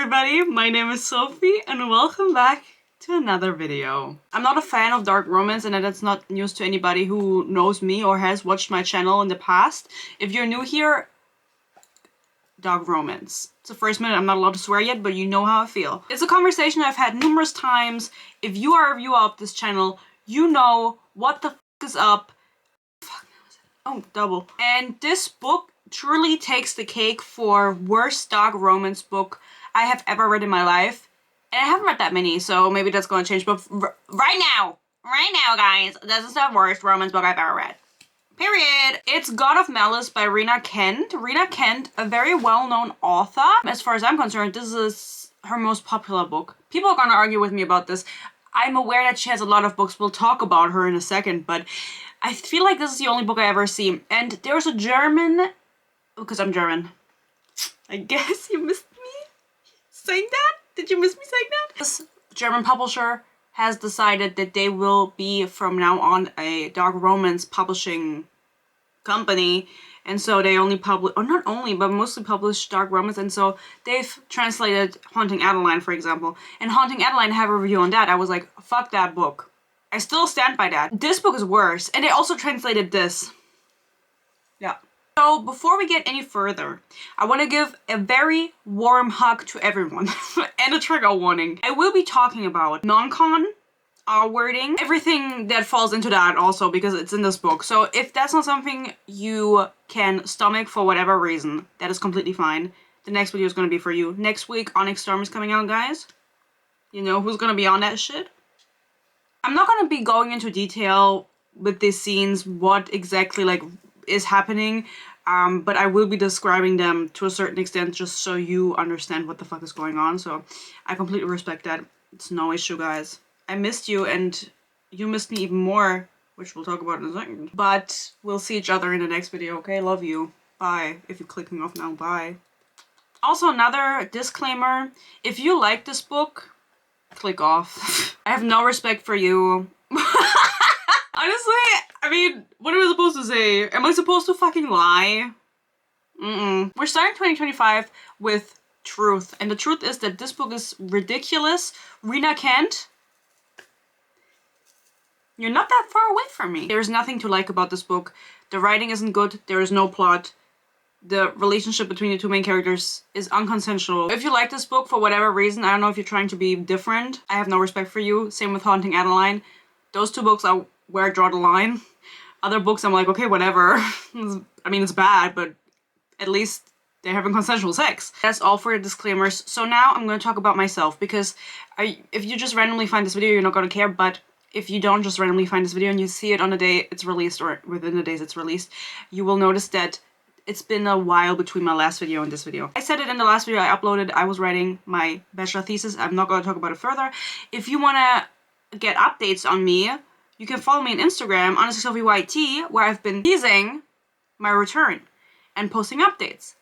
everybody, my name is Sophie and welcome back to another video. I'm not a fan of dark romance and that's not news to anybody who knows me or has watched my channel in the past. If you're new here, dark romance. It's the first minute, I'm not allowed to swear yet, but you know how I feel. It's a conversation I've had numerous times. If you are a viewer of this channel, you know what the f is up. Oh, double. And this book truly takes the cake for worst dark romance book I have ever read in my life. And I haven't read that many, so maybe that's gonna change. But right now, guys, this is the worst romance book I've ever read. Period. It's God of Malice by Rena Kent. Rena Kent, a very well-known author. As far as I'm concerned, this is her most popular book. People are gonna argue with me about this. I'm aware that she has a lot of books. We'll talk about her in a second, but I feel like this is the only book I ever see. And there's a German, because I'm German. I guess you missed me saying that? Did you miss me saying that? This German publisher has decided that they will be from now on a dark romance publishing company. And so they only publish, or not only, but mostly publish dark romance. And so they've translated Haunting Adeline, for example. And Haunting Adeline, I have a review on that. I was like, fuck that book. I still stand by that. This book is worse. And they also translated this. Yeah. So before we get any further, I want to give a very warm hug to everyone. And a trigger warning. I will be talking about non-con, R-wording, everything that falls into that also because it's in this book. So if that's not something you can stomach for whatever reason, that is completely fine. The next video is going to be for you. Next week, Onyx Storm is coming out, guys. You know who's going to be on that shit? I'm not going to be going into detail with these scenes, what exactly like is happening, but I will be describing them to a certain extent just so you understand what the fuck is going on. So I completely respect that. It's no issue, guys. I missed you and you missed me even more, which we'll talk about in a second. But we'll see each other in the next video, okay? Love you. Bye. If you're clicking off now, bye. Also, another disclaimer. If you like this book, click off. I have no respect for you. Honestly, I mean, what am I supposed to say? Am I supposed to fucking lie? We're starting 2025 with truth. And the truth is that this book is ridiculous. Rena Kent, you're not that far away from me. There's nothing to like about this book. The writing isn't good. There is no plot. The relationship between the two main characters is unconsensual. If you like this book for whatever reason, I don't know if you're trying to be different, I have no respect for you. Same with Haunting Adeline. Those two books are where I draw the line. Other books I'm like, okay, whatever. I mean, it's bad, but at least they're having consensual sex. That's all for the disclaimers. So now I'm going to talk about myself because if you just randomly find this video, you're not going to care, but if you don't just randomly find this video and you see it on the day it's released or within the days it's released, you will notice that it's been a while between my last video and this video. I said it in the last video I uploaded, I was writing my bachelor thesis. I'm not going to talk about it further. If you want to get updates on me, you can follow me on Instagram, _SophieYT, where I've been teasing my return and posting updates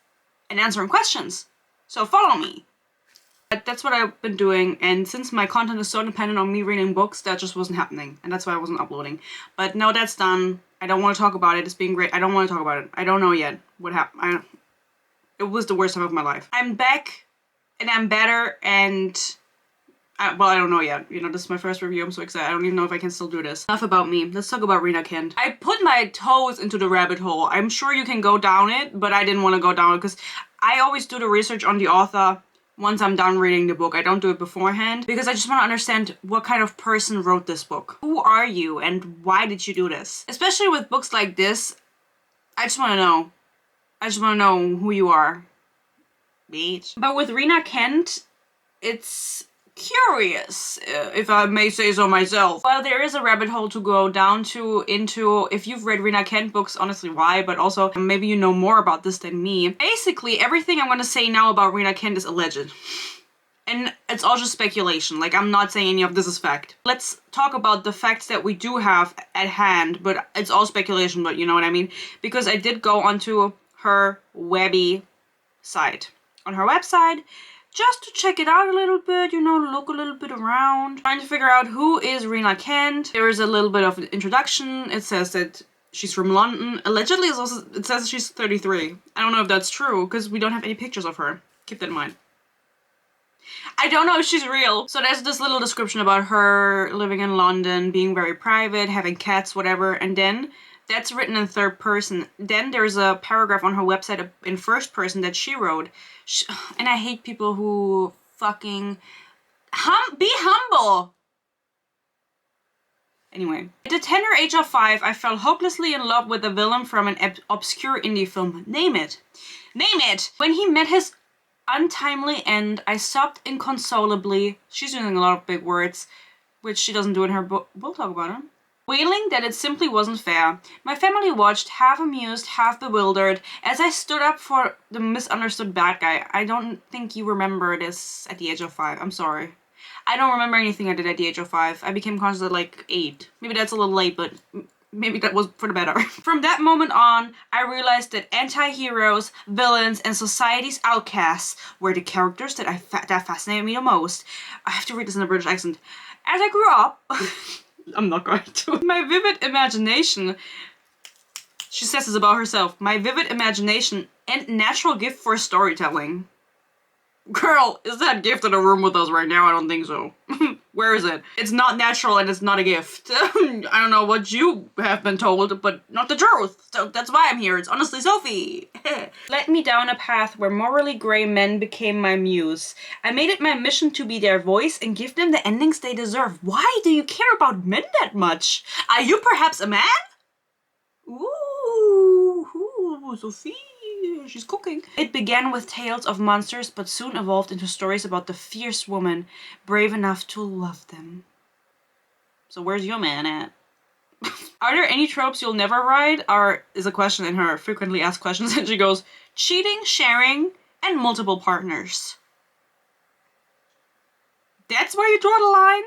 and answering questions. So follow me. But that's what I've been doing, and since my content is so dependent on me reading books, that just wasn't happening, and that's why I wasn't uploading. But now that's done. I don't want to talk about it. It's being great. I don't want to talk about it. I don't know yet what happened. It was the worst time of my life. I'm back, and I'm better, and well, I don't know yet. You know, this is my first review. I'm so excited. I don't even know if I can still do this. Enough about me. Let's talk about Rena Kent. I put my toes into the rabbit hole. I'm sure you can go down it, but I didn't want to go down it because I always do the research on the author once I'm done reading the book. I don't do it beforehand because I just want to understand what kind of person wrote this book. Who are you and why did you do this? Especially with books like this, I just want to know. I just want to know who you are, bitch. But with Rena Kent, it's curious, if I may say so myself. Well, there is a rabbit hole to go down into. If you've read Rena Kent books, honestly, why? But also, maybe you know more about this than me. Basically, everything I'm gonna say now about Rena Kent is alleged. And it's all just speculation. Like, I'm not saying any of this is fact. Let's talk about the facts that we do have at hand, but it's all speculation, but you know what I mean? Because I did go onto her webby site. On her website, just to check it out a little bit, you know, look a little bit around. Trying to figure out who is Rena Kent. There is a little bit of an introduction. It says that she's from London. Allegedly, it says she's 33. I don't know if that's true, because we don't have any pictures of her. Keep that in mind. I don't know if she's real. So there's this little description about her living in London, being very private, having cats, whatever, and then that's written in third person. Then there's a paragraph on her website in first person that she wrote. And I hate people who fucking... be humble! Anyway. At the tender age of 5, I fell hopelessly in love with a villain from an obscure indie film. Name it. Name it! When he met his untimely end, I sobbed inconsolably. She's using a lot of big words, which she doesn't do in her book. We'll talk about it. Wailing that it simply wasn't fair. My family watched, half amused, half bewildered, as I stood up for the misunderstood bad guy. I don't think you remember this at the age of 5. I'm sorry. I don't remember anything I did at the age of 5. I became conscious at like 8. Maybe that's a little late, but maybe that was for the better. From that moment on, I realized that anti-heroes, villains, and society's outcasts were the characters that fascinated me the most. I have to read this in a British accent. As I grew up... I'm not going to. My vivid imagination... She says this about herself. My vivid imagination and natural gift for storytelling. Girl, is that gift in a room with us right now? I don't think so. Where is it? It's not natural and it's not a gift. I don't know what you have been told, but not the truth. So that's why I'm here. It's honestly Sophie. Led me down a path where morally grey men became my muse. I made it my mission to be their voice and give them the endings they deserve. Why do you care about men that much? Are you perhaps a man? Ooh, Sophie. She's cooking. It began with tales of monsters, but soon evolved into stories about the fierce woman brave enough to love them. So where's your man at? Are there any tropes you'll never ride? Is a question in her frequently asked questions, and she goes, cheating, sharing, and multiple partners. That's where you draw the line?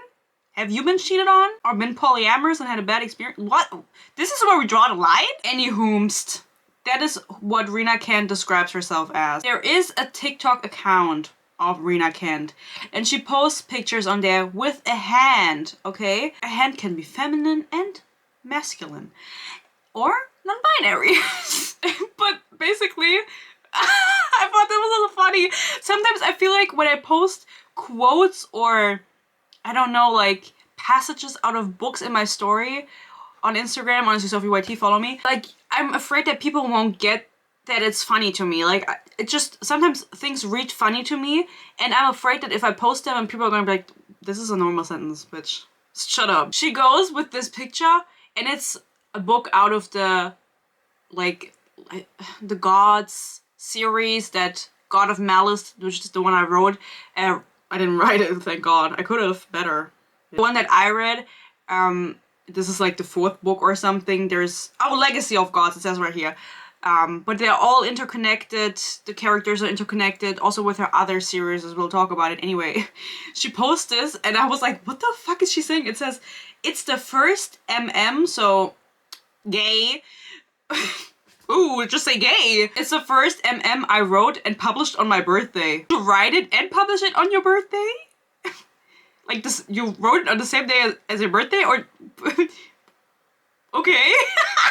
Have you been cheated on? Or been polyamorous and had a bad experience? What? This is where we draw the line? Any whomst. That is what Rena Kent describes herself as. There is a TikTok account of Rena Kent, and she posts pictures on there with a hand, okay? A hand can be feminine and masculine, or non-binary. But basically, I thought that was a little funny. Sometimes I feel like when I post quotes or, I don't know, like passages out of books in my story on Instagram, honestly Sophie YT, follow me, like, I'm afraid that people won't get that it's funny to me. Like, it just, sometimes things read funny to me, and I'm afraid that if I post them and people are gonna be like, this is a normal sentence, bitch. Shut up. She goes with this picture, and it's a book out of the, like the Gods series, that God of Malice, which is the one I wrote. I didn't write it, thank God. I could have, better. The one that I read, this is like the 4th book or something. There's, Legacy of Gods, it says right here. But they're all interconnected. The characters are interconnected, also with her other series, as we'll talk about it. Anyway, she posts this, and I was like, what the fuck is she saying? It says, it's the first so gay. Ooh, just say gay. It's the first I wrote and published on my birthday. You write it and publish it on your birthday? Like this, you wrote it on the same day as your birthday, or... Okay.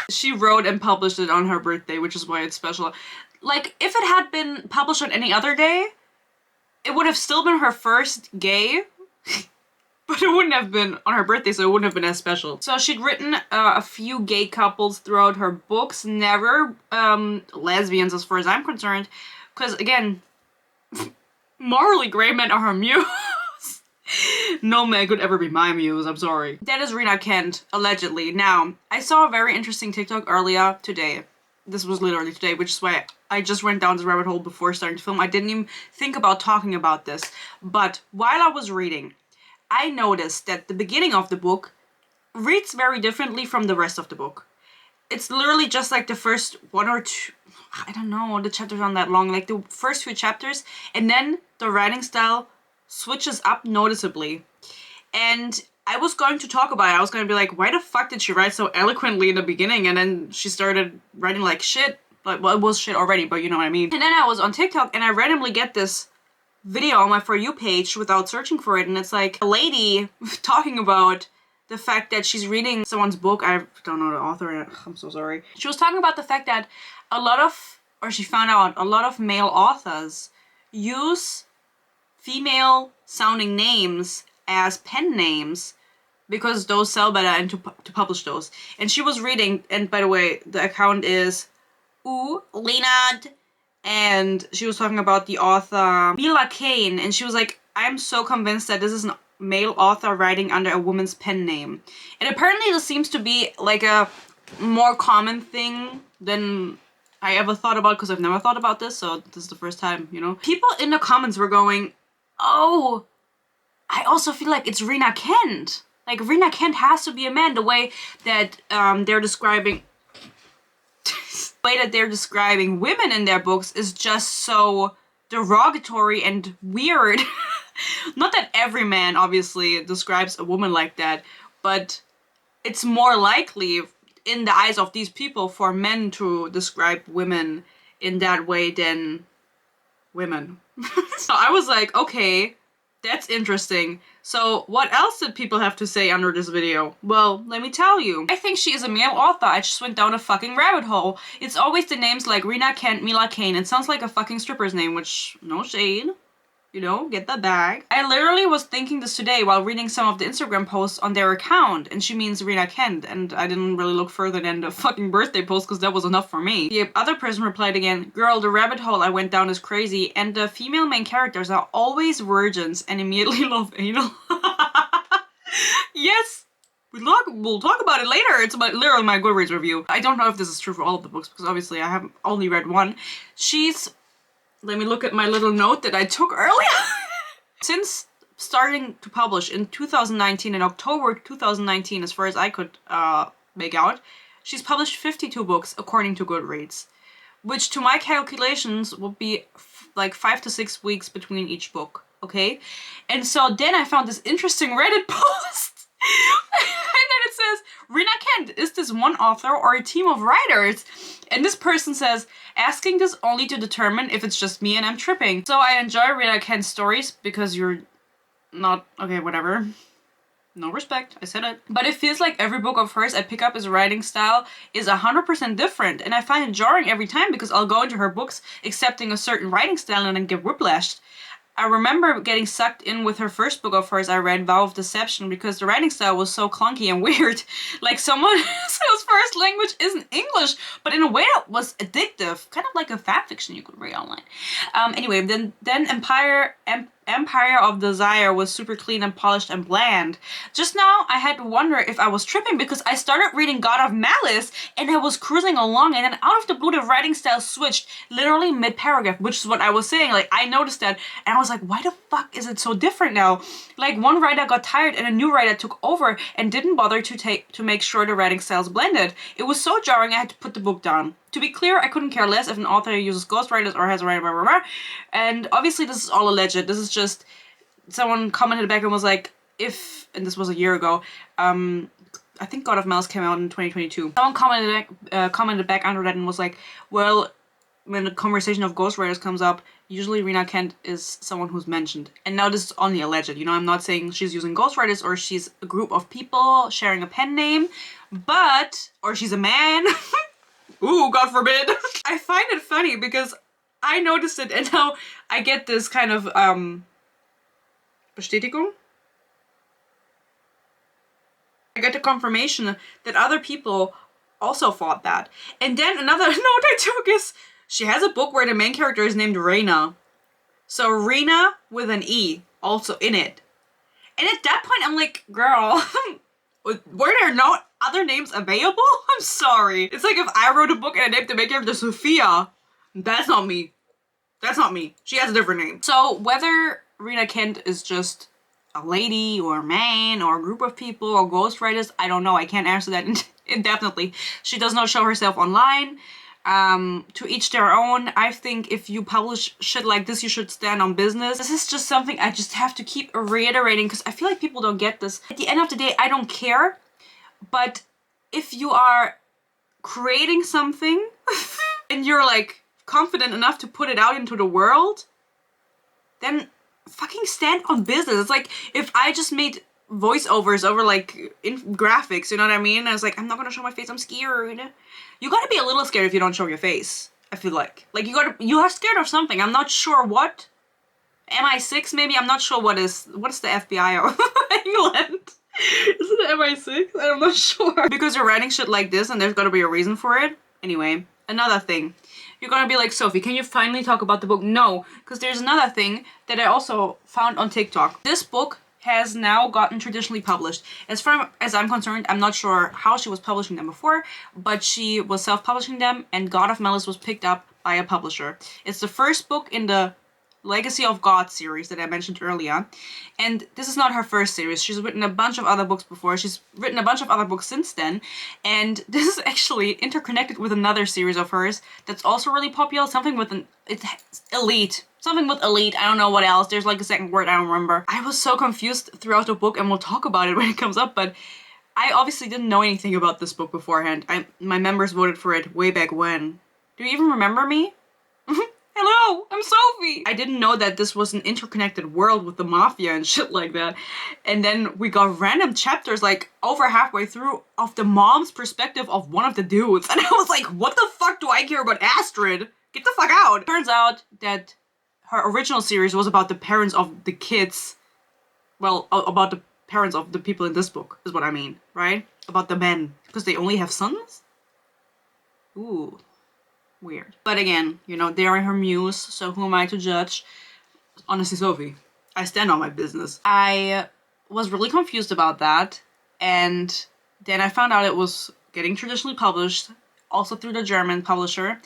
She wrote and published it on her birthday, which is why it's special. Like, if it had been published on any other day, it would have still been her first gay, but it wouldn't have been on her birthday, so it wouldn't have been as special. So she'd written a few gay couples throughout her books, never lesbians as far as I'm concerned, because again, morally grey men are her muse. No man could ever be my muse, I'm sorry. That is Rena Kent, allegedly. Now, I saw a very interesting TikTok earlier today. This was literally today, which is why I just went down this rabbit hole before starting to film. I didn't even think about talking about this. But while I was reading, I noticed that the beginning of the book reads very differently from the rest of the book. It's literally just like the first 1 or 2, I don't know, the chapters aren't that long, like the first few chapters, and then the writing style switches up noticeably. And I was going to talk about it. I was going to be like, why the fuck did she write so eloquently in the beginning, and then she started writing like shit? Like, well, it was shit already, but you know what I mean. And then I was on TikTok, and I randomly get this video on my For You page without searching for it, and it's like a lady talking about the fact that she's reading someone's book. I don't know the author, I'm so sorry. She was talking about the fact that she found out a lot of male authors use female sounding names as pen names because those sell better and to publish those. And she was reading, and by the way, the account is Leonard, and she was talking about the author Mila Kane, and she was like, I'm so convinced that this is a male author writing under a woman's pen name. And apparently this seems to be like a more common thing than I ever thought about, because I've never thought about this, so this is the first time, you know. People in the comments were going, oh, I also feel like it's Rena Kent. Like, Rena Kent has to be a man, the way that they're describing women in their books is just so derogatory and weird. Not that every man obviously describes a woman like that, but it's more likely in the eyes of these people for men to describe women in that way than women. So I was like, okay, that's interesting. So what else did people have to say under this video? Well, let me tell you. I think she is a male author. I just went down a fucking rabbit hole. It's always the names like Rena Kent, Mila Kane. It sounds like a fucking stripper's name, which, no shade. You know, get the bag. I literally was thinking this today while reading some of the Instagram posts on their account, and she means Rena Kent, and I didn't really look further than the fucking birthday post because that was enough for me. The other person replied again, girl, the rabbit hole I went down is crazy, and the female main characters are always virgins and immediately love anal. Yes, we'll talk about it later. It's about literally my Goodreads review. I don't know if this is true for all of the books because obviously I have only read one. Let me look at my little note that I took earlier. Since starting to publish in 2019, in October 2019, as far as I could make out, she's published 52 books according to Goodreads, which to my calculations would be like 5 to 6 weeks between each book, okay? And so then I found this interesting Reddit post. And then it says, Rena Kent, is this one author or a team of writers? And this person says, asking this only to determine if it's just me and I'm tripping. So I enjoy Rena Kent's stories because you're not, okay, whatever. No respect, I said it. But it feels like every book of hers I pick up as a writing style is 100% different. And I find it jarring every time because I'll go into her books accepting a certain writing style and then get whiplashed. I remember getting sucked in with her first book of hers I read, Vow of Deception, because the writing style was so clunky and weird. Like someone whose first language isn't English, but in a way that was addictive. Kind of like a fanfiction you could read online. Anyway, then Empire of Desire was super clean and polished and bland. Just now, I had to wonder if I was tripping because I started reading God of Malice and I was cruising along and then out of the blue the writing style switched literally mid-paragraph, which is what I was saying. Like, I noticed that and I was like, why the fuck is it so different now? Like, one writer got tired and a new writer took over and didn't bother to make sure the writing styles blended. It was so jarring I had to put the book down. To be clear, I couldn't care less if an author uses ghostwriters or has a writer, blah, blah, blah. And obviously this is all alleged. This is just, someone commented back and was like, and this was a year ago, I think God of Malice came out in 2022. Someone commented back under that and was like, well, when the conversation of ghostwriters comes up, usually Rena Kent is someone who's mentioned. And now this is only alleged, you know, I'm not saying she's using ghostwriters or she's a group of people sharing a pen name, or she's a man. Ooh, God forbid. I find it funny because I noticed it and now I get this kind of, Bestätigung? I get the confirmation that other people also thought that. And then another note I took is, she has a book where the main character is named Rena. So Rena with an E also in it. And at that point I'm like, girl, were there no other names available? I'm sorry. It's like if I wrote a book and I named the main character Sophia. That's not me. That's not me. She has a different name. So whether Rena Kent is just a lady or a man or a group of people or ghostwriters, I don't know. I can't answer that indefinitely. She does not show herself online. To each their own. I think if you publish shit like this, you should stand on business. This is just something I just have to keep reiterating because I feel like people don't get this. At the end of the day, I don't care. But if you are creating something and you're like confident enough to put it out into the world, then fucking stand on business. It's like if I just made voiceovers over like in graphics, you know what I mean? I was like, I'm not gonna show my face, I'm scared. You gotta be a little scared if you don't show your face, I feel like. Like you are scared of something, I'm not sure what, MI6 maybe? I'm not sure what is the FBI of England. Is it MI6? I'm not sure. Because you're writing shit like this and there's gotta be a reason for it. Anyway, another thing. You're gonna be like, Sophie, can you finally talk about the book? No, because there's another thing that I also found on TikTok. This book has now gotten traditionally published. As far as I'm concerned, I'm not sure how she was publishing them before, but she was self-publishing them, and God of Malice was picked up by a publisher. It's the first book in the Legacy of God series that I mentioned earlier, and this is not her first series. She's written a bunch of other books before. She's written a bunch of other books since then, and this is actually interconnected with another series of hers that's also really popular. Something with it's elite. Something with elite. I don't know what else. There's like a second word I don't remember. I was so confused throughout the book, and we'll talk about it when it comes up, but I obviously didn't know anything about this book beforehand. My members voted for it way back when. Do you even remember me? Hello, I'm Sophie! I didn't know that this was an interconnected world with the mafia and shit like that. And then we got random chapters like over halfway through of the mom's perspective of one of the dudes. And I was like, what the fuck do I care about Astrid? Get the fuck out! Turns out that her original series was about the parents of the kids. Well, about the parents of the people in this book is what I mean, right? About the men. Because they only have sons? Ooh. Weird. But again, you know, they are her muse, so who am I to judge? Honestly, Sophie, I stand on my business. I was really confused about that, and then I found out it was getting traditionally published, also through the German publisher,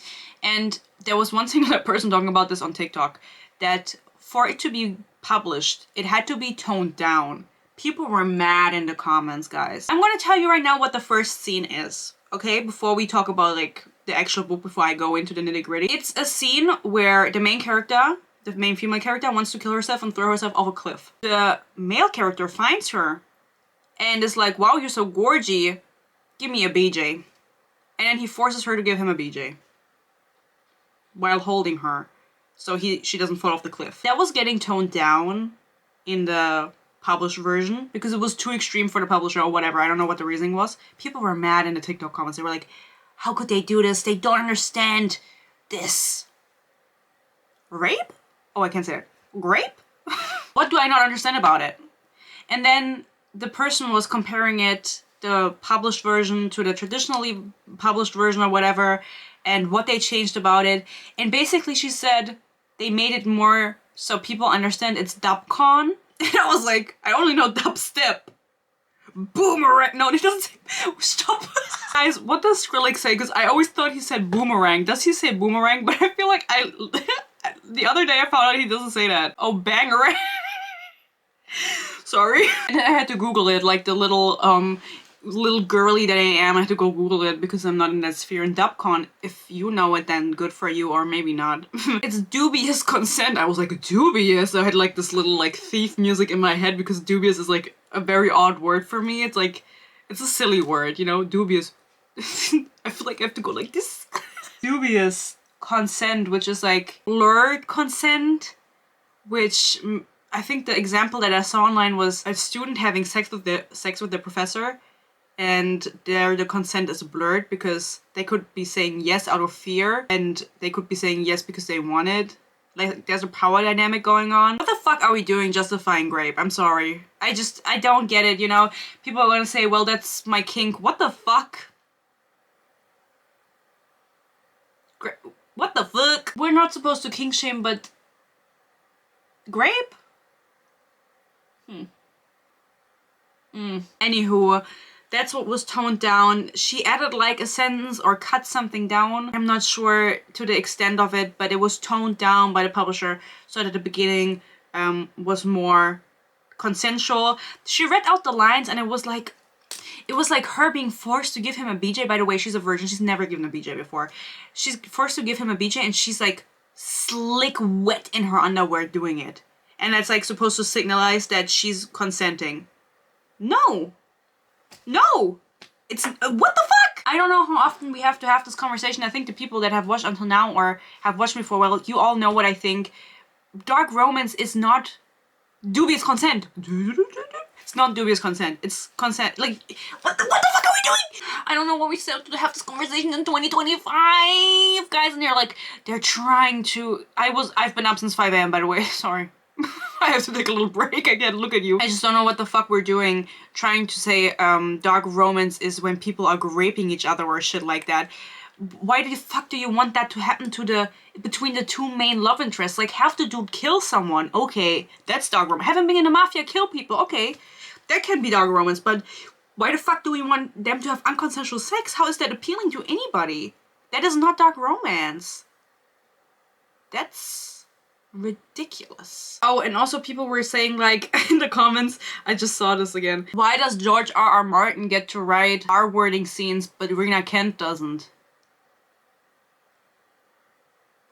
and there was one singular person talking about this on TikTok, that for it to be published, it had to be toned down. People were mad in the comments, guys. I'm gonna tell you right now what the first scene is, okay? Before we talk about, like, the actual book, before I go into the nitty-gritty. It's a scene where the main character, the main female character, wants to kill herself and throw herself off a cliff. The male character finds her and is like, wow, you're so gorgy, give me a BJ. And then he forces her to give him a BJ while holding her so she doesn't fall off the cliff. That was getting toned down in the published version because it was too extreme for the publisher or whatever. I don't know what the reasoning was. People were mad in the TikTok comments. They were like, how could they do this? They don't understand this. Rape? Oh, I can't say it. Grape? What do I not understand about it? And then the person was comparing it, the published version, to the traditionally published version or whatever, and what they changed about it. And basically she said they made it more so people understand it's dubcon. And I was like, I only know dubstep. Boomerang. No, it doesn't say. Stop. Guys, what does Skrillex say? Because I always thought he said boomerang. Does he say boomerang? But I feel like the other day I found out he doesn't say that. Oh, bangerang. Sorry. And then I had to Google it, like the little girly that I am. I had to go Google it because I'm not in that sphere. And dubcon, if you know it, then good for you, or maybe not. It's dubious consent. I was like, dubious? I had like this little like thief music in my head because dubious is like a very odd word for me. It's like, it's a silly word, you know, dubious. I feel like I have to go like this. Dubious consent, which is like blurred consent, which I think the example that I saw online was a student having sex with the professor, and there the consent is blurred because they could be saying yes out of fear, and they could be saying yes because they wanted. Like, there's a power dynamic going on. What the fuck are we doing justifying grape? I'm sorry. I don't get it, you know? People are gonna say, well, that's my kink. What the fuck? What the fuck? We're not supposed to kink shame, but... grape? Anywho, that's what was toned down. She added like a sentence or cut something down. I'm not sure to the extent of it, but it was toned down by the publisher so that the beginning was more consensual. She read out the lines and it was like her being forced to give him a BJ. By the way, she's a virgin. She's never given a BJ before. She's forced to give him a BJ and she's like slick wet in her underwear doing it. And that's like supposed to signalize that she's consenting. No. No! It's, what the fuck? I don't know how often we have to have this conversation. I think the people that have watched until now or have watched me for a while, you all know what I think. Dark romance is not dubious consent. It's not dubious consent. It's consent. Like, what the fuck are we doing? I don't know what we said to have this conversation in 2025. Guys, and they're like, they're trying to... I've been up since 5 a.m. by the way, sorry. I have to take a little break. I can't look at you. I just don't know what the fuck we're doing trying to say dark romance is when people are raping each other or shit like that. Why the fuck do you want that to happen to between the two main love interests? Like, have the dude kill someone? Okay, that's dark romance. Have him being in the mafia, kill people? Okay, that can be dark romance, but why the fuck do we want them to have unconsensual sex? How is that appealing to anybody? That is not dark romance. That's ridiculous. Oh, and also people were saying, like, in the comments, I just saw this again. Why does George R.R. Martin get to write R-wording scenes, but Rena Kent doesn't?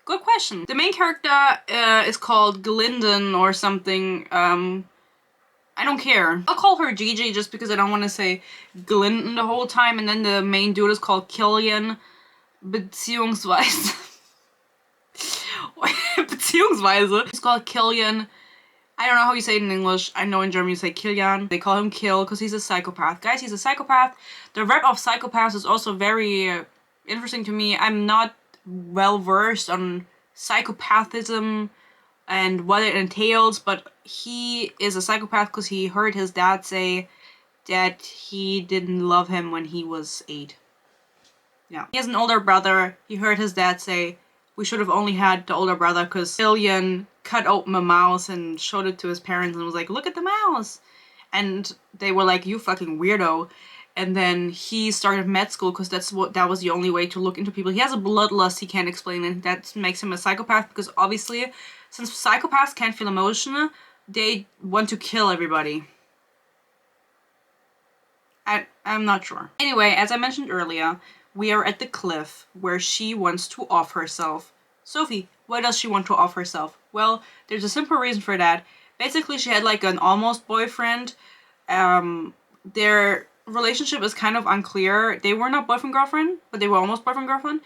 Good question. The main character is called Glyndon or something. I don't care. I'll call her Gigi just because I don't want to say Glyndon the whole time. And then the main dude is called Killian. Beziehungsweise. It's called Killian. I don't know how you say it in English. I know in German you say Kilian. They call him Kill because he's a psychopath. Guys, he's a psychopath. The rep of psychopaths is also very interesting to me. I'm not well versed on psychopathism and what it entails, but he is a psychopath because he heard his dad say that he didn't love him when he was 8. Yeah. He has an older brother. He heard his dad say, we should have only had the older brother because Killian cut open a mouse and showed it to his parents and was like, look at the mouse. And they were like, you fucking weirdo. And then he started med school because that was the only way to look into people. He has a bloodlust he can't explain, and that makes him a psychopath because obviously, since psychopaths can't feel emotion, they want to kill everybody. I'm not sure. Anyway, as I mentioned earlier, we are at the cliff where she wants to off herself. Sophie, why does she want to off herself? Well, there's a simple reason for that. Basically, she had like an almost boyfriend. Their relationship is kind of unclear. They were not boyfriend-girlfriend, but they were almost boyfriend-girlfriend.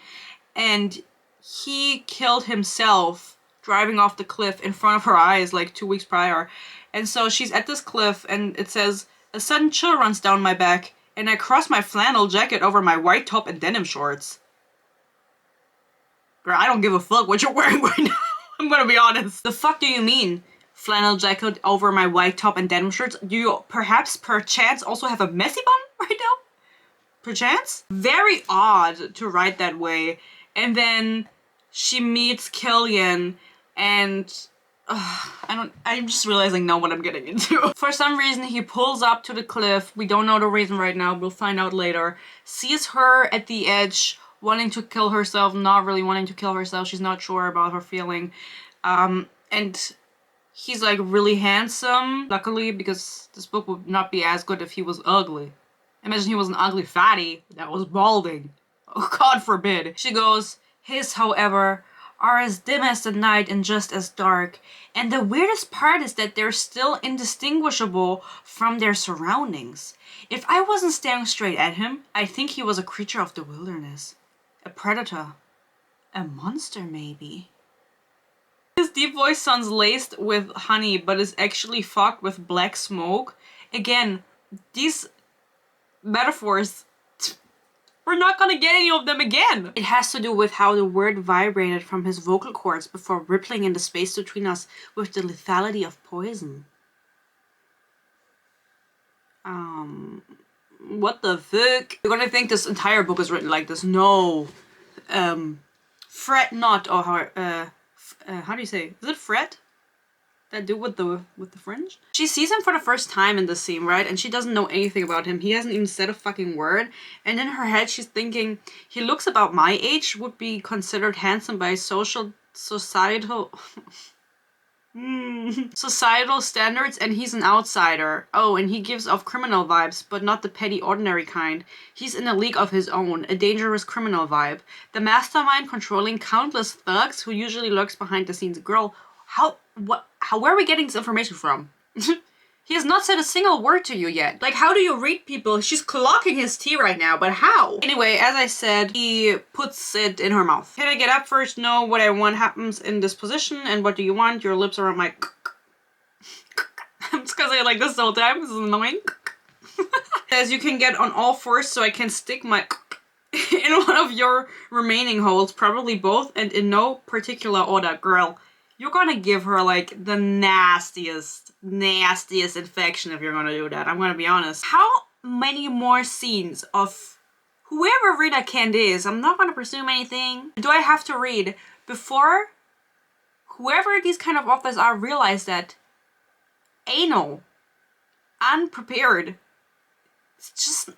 And he killed himself driving off the cliff in front of her eyes like 2 weeks prior. And so she's at this cliff and it says, a sudden chill runs down my back and I cross my flannel jacket over my white top and denim shorts. Girl, I don't give a fuck what you're wearing right now. I'm gonna be honest. The fuck do you mean? Flannel jacket over my white top and denim shorts? Do you perchance also have a messy bun right now? Perchance? Very odd to write that way. And then she meets Killian and I'm just realizing now what I'm getting into. For some reason he pulls up to the cliff. We don't know the reason right now. We'll find out later. Sees her at the edge wanting to kill herself, not really wanting to kill herself. She's not sure about her feeling. And he's like really handsome, luckily, because this book would not be as good if he was ugly. Imagine he was an ugly fatty that was balding. Oh, God forbid. She goes, his, however, are as dim as the night and just as dark. And the weirdest part is that they're still indistinguishable from their surroundings. If I wasn't staring straight at him, I'd think he was a creature of the wilderness. A predator. A monster, maybe. His deep voice sounds laced with honey, but is actually fogged with black smoke. Again, these metaphors, we're not gonna get any of them again. It has to do with how the word vibrated from his vocal cords before rippling in the space between us with the lethality of poison. What the fuck? You're gonna think this entire book is written like this. No. Fret not, or how do you say? Is it fret? That dude with the fringe? She sees him for the first time in this scene, right? And she doesn't know anything about him. He hasn't even said a fucking word. And in her head, she's thinking, he looks about my age, would be considered handsome by societal standards, and he's an outsider. Oh, and he gives off criminal vibes, but not the petty ordinary kind. He's in a league of his own, a dangerous criminal vibe. The mastermind controlling countless thugs who usually lurks behind the scenes. Girl, where are we getting this information from? He has not said a single word to you yet. Like, how do you read people? She's clocking his tea right now, but how? Anyway, as I said, he puts it in her mouth. Can I get up first? No, what I want happens in this position. And what do you want? Your lips are on my... I'm just gonna say it like this the whole time. This is annoying. As you can get on all fours so I can stick my... in one of your remaining holes. Probably both and in no particular order. Girl, you're gonna give her like the nastiest infection if you're gonna do that. I'm gonna be honest. How many more scenes of whoever Rita Kent is, I'm not gonna presume anything, do I have to read before whoever these kind of authors are realize that anal, unprepared,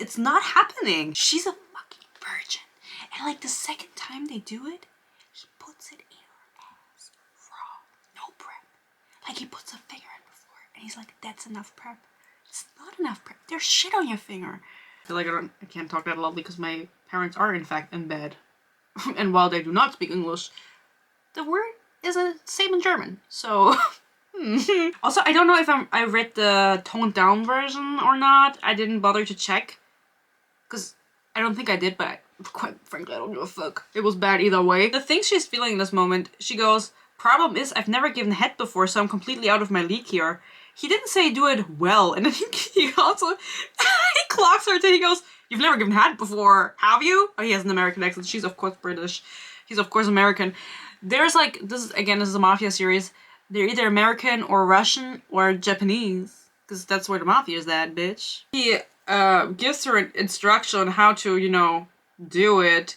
it's not happening. She's a fucking virgin. And like the second time they do it, he puts it in her ass raw, no prep. Like he puts a finger in before and he's like, that's enough prep. It's not enough prep. There's shit on your finger. I feel like I can't talk that loudly because my parents are in fact in bed. And while they do not speak English, the word is the same in German. So also, I don't know if I read the toned down version or not. I didn't bother to check because I don't think I did, but quite frankly, I don't give a fuck. It was bad either way. The thing she's feeling in this moment, she goes, problem is I've never given head before, so I'm completely out of my league here. He didn't say do it well, and then he also, he clocks her too. He goes, you've never given head before, have you? Oh, he has an American accent. She's of course British. He's of course American. There's like, this is a mafia series. They're either American or Russian or Japanese, because that's where the mafia is at, bitch. He gives her an instruction on how to, you know, do it.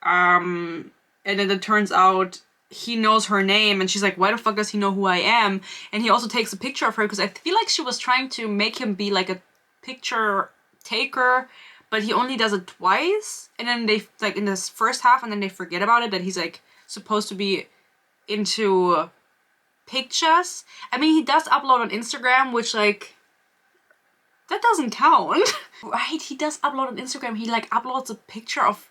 And then it turns out he knows her name, and she's like, why the fuck does he know who I am? And he also takes a picture of her, because I feel like she was trying to make him be like a picture taker, but he only does it twice. And then they, like, in this first half, and then they forget about it, that he's like supposed to be into pictures. I mean, he does upload on Instagram, which like, that doesn't count. Right, he does upload on Instagram. He like uploads a picture of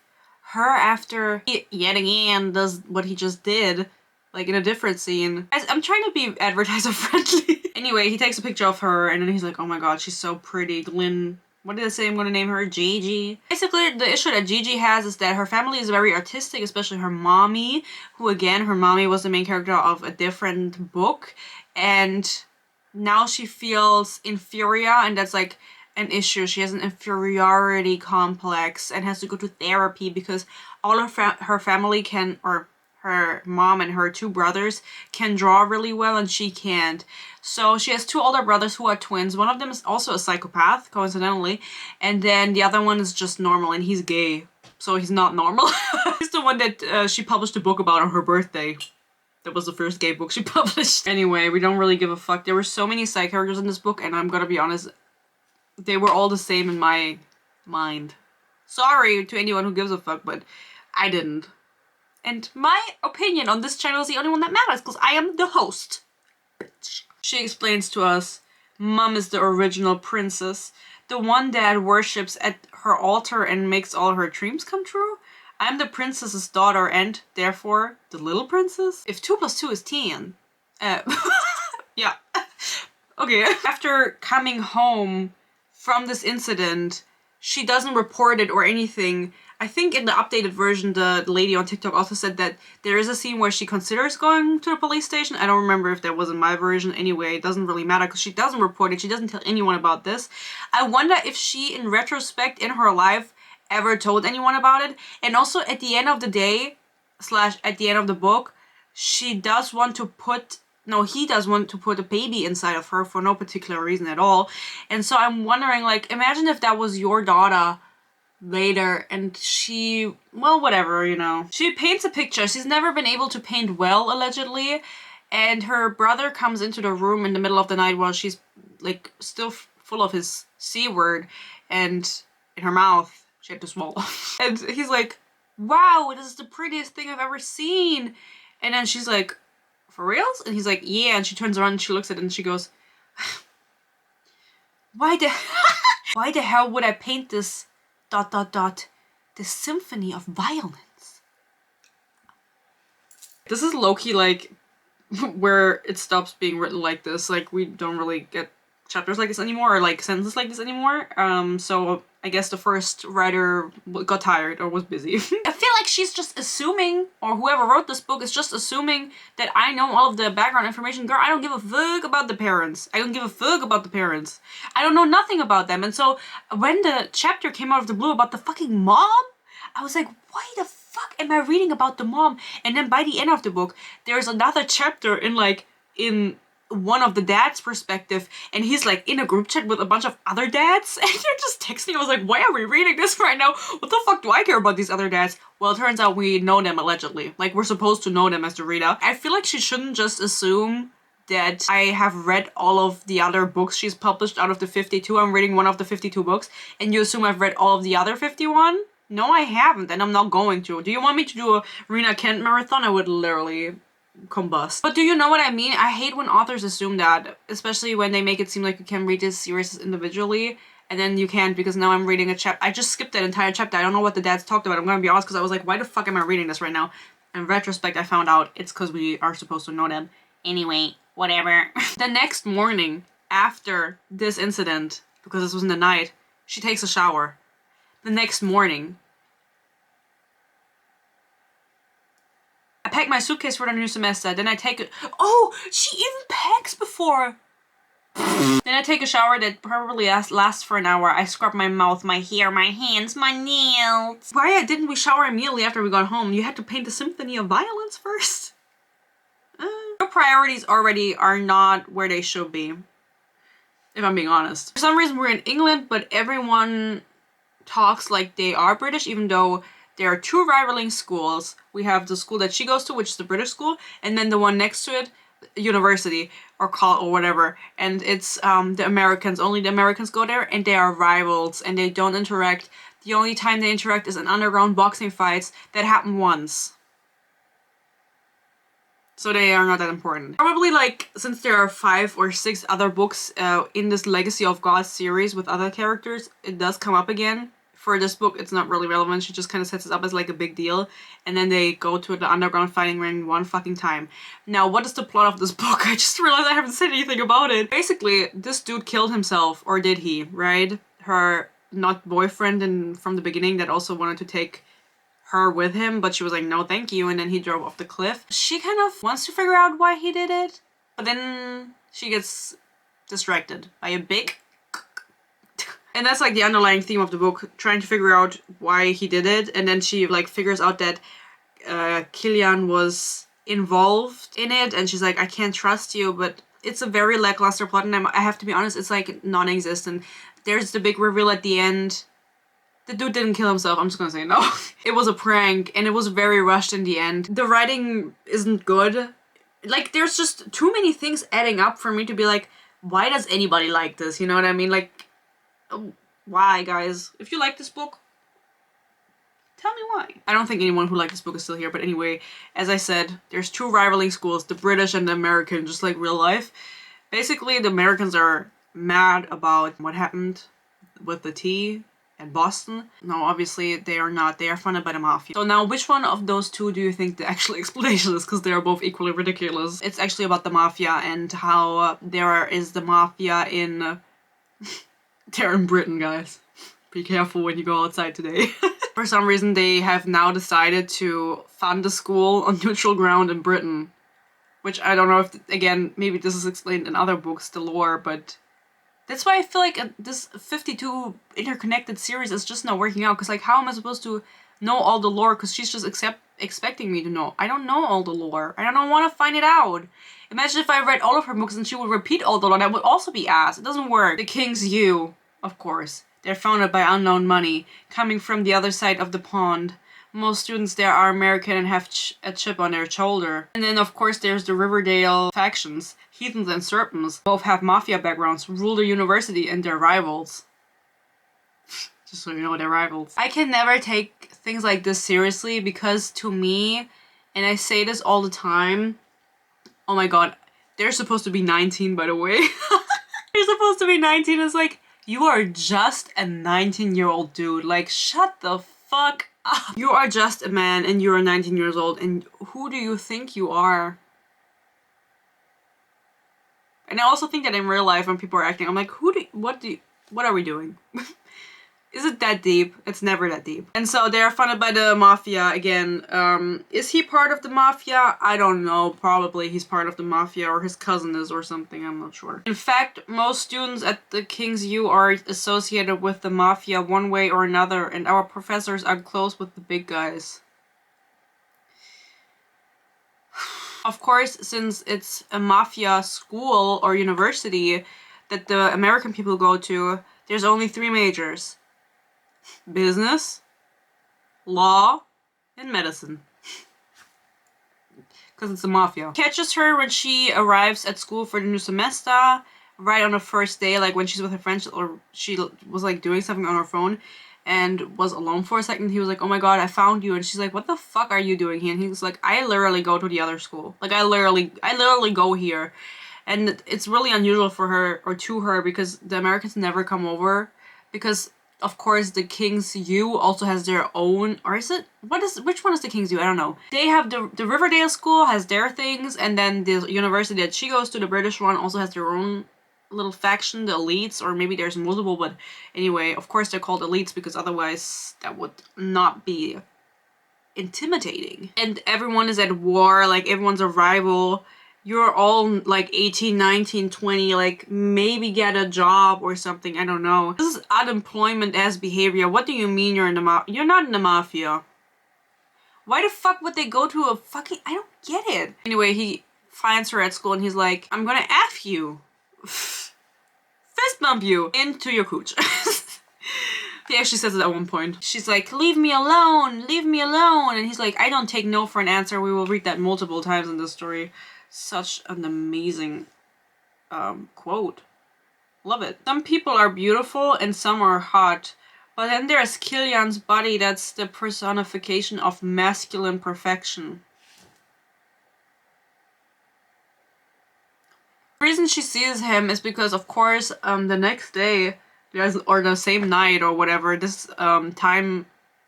her after he yet again does what he just did, like in a different scene. I'm trying to be advertiser friendly. Anyway, he takes a picture of her and then he's like, oh my god, she's so pretty. Lynn, what did I say I'm gonna name her? Gigi. Basically, the issue that Gigi has is that her family is very artistic, especially her mommy, who again, her mommy was the main character of a different book, and now she feels inferior, and that's like an issue. She has an inferiority complex and has to go to therapy because all of her family can, or her mom and her two brothers can draw really well and she can't. So she has two older brothers who are twins. One of them is also a psychopath, coincidentally, and then the other one is just normal, and he's gay, so he's not normal. He's the one that she published a book about on her birthday. That was the first gay book she published. Anyway, we don't really give a fuck. There were so many side characters in this book, and I'm gonna be honest, they were all the same in my mind. Sorry to anyone who gives a fuck, but I didn't. And my opinion on this channel is the only one that matters, because I am the host. She explains to us, Mom is the original princess, the one that worships at her altar and makes all her dreams come true. I'm the princess's daughter and, therefore, the little princess? If 2 + 2 is 10. Yeah. Okay. After coming home from this incident, she doesn't report it or anything. I think in the updated version, the lady on TikTok also said that there is a scene where she considers going to the police station. I don't remember if that was in my version. Anyway, it doesn't really matter because she doesn't report it. She doesn't tell anyone about this. I wonder if she, in retrospect, in her life, ever told anyone about it. And also, at the end of the day, / at the end of the book, she does want to put... No, he does want to put a baby inside of her for no particular reason at all. And so I'm wondering, like, imagine if that was your daughter later and she, well, whatever, you know. She paints a picture. She's never been able to paint well, allegedly. And her brother comes into the room in the middle of the night while she's, like, still full of his C word. And in her mouth, she had to swallow. And he's like, wow, this is the prettiest thing I've ever seen. And then she's like, for reals? And he's like, yeah. And she turns around and she looks at it and she goes, why the hell would I paint this ... this symphony of violence? This is low-key like where it stops being written like this. Like, we don't really get chapters like this anymore, or like sentences like this anymore. So I guess the first writer got tired or was busy. I feel like she's just assuming, or whoever wrote this book is just assuming that I know all of the background information. Girl, I don't give a fuck about the parents. I don't give a fuck about the parents. I don't know nothing about them. And so when the chapter came out of the blue about the fucking mom, I was like, why the fuck fuck am I reading about the mom? And then by the end of the book, there's another chapter in one of the dad's perspective, and he's like in a group chat with a bunch of other dads, and they're just texting. I was like, why are we reading this right now? What the fuck do I care about these other dads? Well, it turns out we know them allegedly. Like, we're supposed to know them as the reader. I feel like she shouldn't just assume that I have read all of the other books she's published out of the 52. I'm reading one of the 52 books, and you assume I've read all of the other 51? No, I haven't, and I'm not going to. Do you want me to do a Rena Kent marathon? I would literally combust. But do you know what I mean? I hate when authors assume that, especially when they make it seem like you can read this series individually, and then you can't, because now I'm reading a chapter. I just skipped that entire chapter. I don't know what the dads talked about. I'm gonna be honest, because I was like, why the fuck am I reading this right now? In retrospect, I found out it's because we are supposed to know them. Anyway, whatever. The next morning, after this incident, because this was in the night, she takes a shower. The next morning, I pack my suitcase for the new semester, then I take it. Oh, she even packs before. Then I take a shower that probably lasts for an hour. I scrub my mouth, my hair, my hands, my nails. Why didn't we shower immediately after we got home? You had to paint the Symphony of Violence first? Your priorities already are not where they should be, if I'm being honest. For some reason we're in England, but everyone talks like they are British, even though there are two rivaling schools. We have the school that she goes to, which is the British school, and then the one next to it, university or college or whatever, and it's the Americans. Only the Americans go there, and they are rivals, and they don't interact. The only time they interact is in underground boxing fights that happen once. So they are not that important. Probably, like, since there are 5 or 6 other books in this Legacy of God series with other characters, it does come up again. For this book, it's not really relevant. She just kind of sets it up as like a big deal, and then they go to the underground fighting ring one fucking time. Now, what is the plot of this book? I just realized I haven't said anything about it. Basically, this dude killed himself, or did he, right? Her not boyfriend from the beginning that also wanted to take her with him, but she was like, no thank you, and then he drove off the cliff. She kind of wants to figure out why he did it, but then she gets distracted by a big and that's like the underlying theme of the book, trying to figure out why he did it, and then she like figures out that Killian was involved in it, and she's like, I can't trust you, but it's a very lackluster plot, and I have to be honest, it's like non-existent. There's the big reveal at the end. The dude didn't kill himself, I'm just gonna say no. It was a prank, and it was very rushed in the end. The writing isn't good. Like, there's just too many things adding up for me to be like, why does anybody like this? You know what I mean? Like, why, guys? If you like this book, tell me why. I don't think anyone who liked this book is still here, but anyway, as I said, there's 2 rivaling schools, the British and the American, just like real life. Basically, the Americans are mad about what happened with the tea in Boston. No, obviously they are not. They are funded by the mafia. So now, which one of those 2 do you think the actual explanation is? Because they are both equally ridiculous. It's actually about the mafia and how there is the mafia in... They're in Britain, guys. Be careful when you go outside today. For some reason, they have now decided to fund a school on neutral ground in Britain. Which I don't know if, again, maybe this is explained in other books, the lore, but... That's why I feel like this 52 interconnected series is just not working out. Because, like, how am I supposed to know all the lore? Because she's just expecting me to know. I don't know all the lore. I don't want to find it out. Imagine if I read all of her books and she would repeat all the lore. That would also be ass. It doesn't work. The King's U, of course. They're founded by unknown money, coming from the other side of the pond. Most students there are American and have a chip on their shoulder. And then, of course, there's the Riverdale factions. Heathens and Serpents both have mafia backgrounds, rule the university, and they're rivals. Just so you know, they're rivals. I can never take things like this seriously because to me, and I say this all the time, oh my god, they're supposed to be 19, by the way. They're supposed to be 19. It's like, you are just a 19-year-old dude. Like, shut the fuck up. You are just a man and you're 19 years old, and who do you think you are? And I also think that in real life when people are acting, I'm like, what are we doing? Is it that deep? It's never that deep. And so they're funded by the mafia again. Is he part of the mafia? I don't know. Probably he's part of the mafia, or his cousin is, or something. I'm not sure. In fact, most students at the King's U are associated with the mafia one way or another, and our professors are close with the big guys. Of course, since it's a mafia school or university that the American people go to, there's only 3 majors. Business, law, and medicine. Because it's a mafia. Catches her when she arrives at school for the new semester, right on the first day, like when she's with her friends, or she was like doing something on her phone and was alone for a second. He was like, oh my god, I found you. And she's like, what the fuck are you doing here? And he's like, I literally go to the other school. Like I literally go here. And it's really unusual for her, or to her, because the Americans never come over, because of course the King's U also has their own, or is it, which one is the King's U? I don't know. They have the Riverdale school has their things, and then the university that she goes to, the British one, also has their own little faction, the elites, or maybe there's multiple, but anyway, of course they're called elites because otherwise that would not be intimidating. And everyone is at war, like everyone's a rival. You're all like 18, 19, 20, like maybe get a job or something, I don't know. This is unemployment as behavior. What do you mean you're in the mafia? You're not in the mafia. Why the fuck would they go to a fucking, I don't get it. Anyway, he finds her at school and he's like, I'm gonna F you. Fist bump you into your cooch. He actually says it at one point. She's like, leave me alone, leave me alone. And he's like, I don't take no for an answer. We will read that multiple times in this story. Such an amazing quote. Love it. Some people are beautiful and some are hot. But then there's Killian's body that's the personification of masculine perfection. The reason she sees him is because, of course, the next day, or the same night or whatever, this time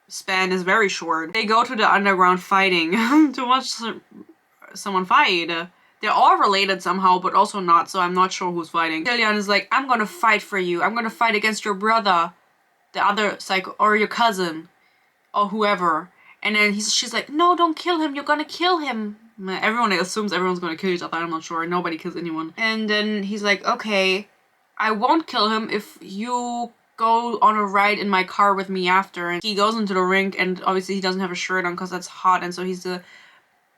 span is very short. They go to the underground fighting to watch someone fight. They're all related somehow, but also not, so I'm not sure who's fighting. Killian is like, I'm gonna fight for you. I'm gonna fight against your brother, the other psycho, or your cousin, or whoever. And then she's like, no, don't kill him. You're gonna kill him. Everyone assumes everyone's gonna kill each other. I'm not sure. Nobody kills anyone. And then he's like, okay, I won't kill him if you go on a ride in my car with me after. And he goes into the rink, and obviously he doesn't have a shirt on because that's hot, and so he's the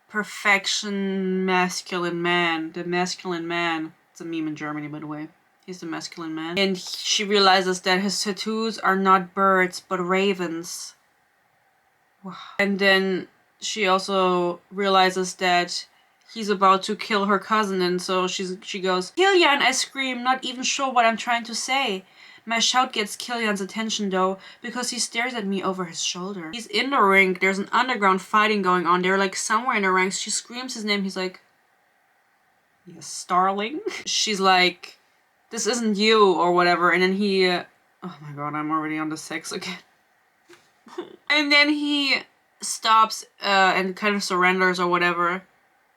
perfection masculine man. The masculine man. It's a meme in Germany, by the way. He's the masculine man. And she realizes that his tattoos are not birds, but ravens. Wow. And then she also realizes that he's about to kill her cousin, and so she goes, Killian, I scream, not even sure what I'm trying to say. My shout gets Killian's attention though, because he stares at me over his shoulder. He's in the rink, there's an underground fighting going on. They're like somewhere in the ranks. She screams his name, he's like, yes, Starling? She's like, this isn't you, or whatever, and then he, oh my god, I'm already on the sex again. And then he stops and kind of surrenders or whatever.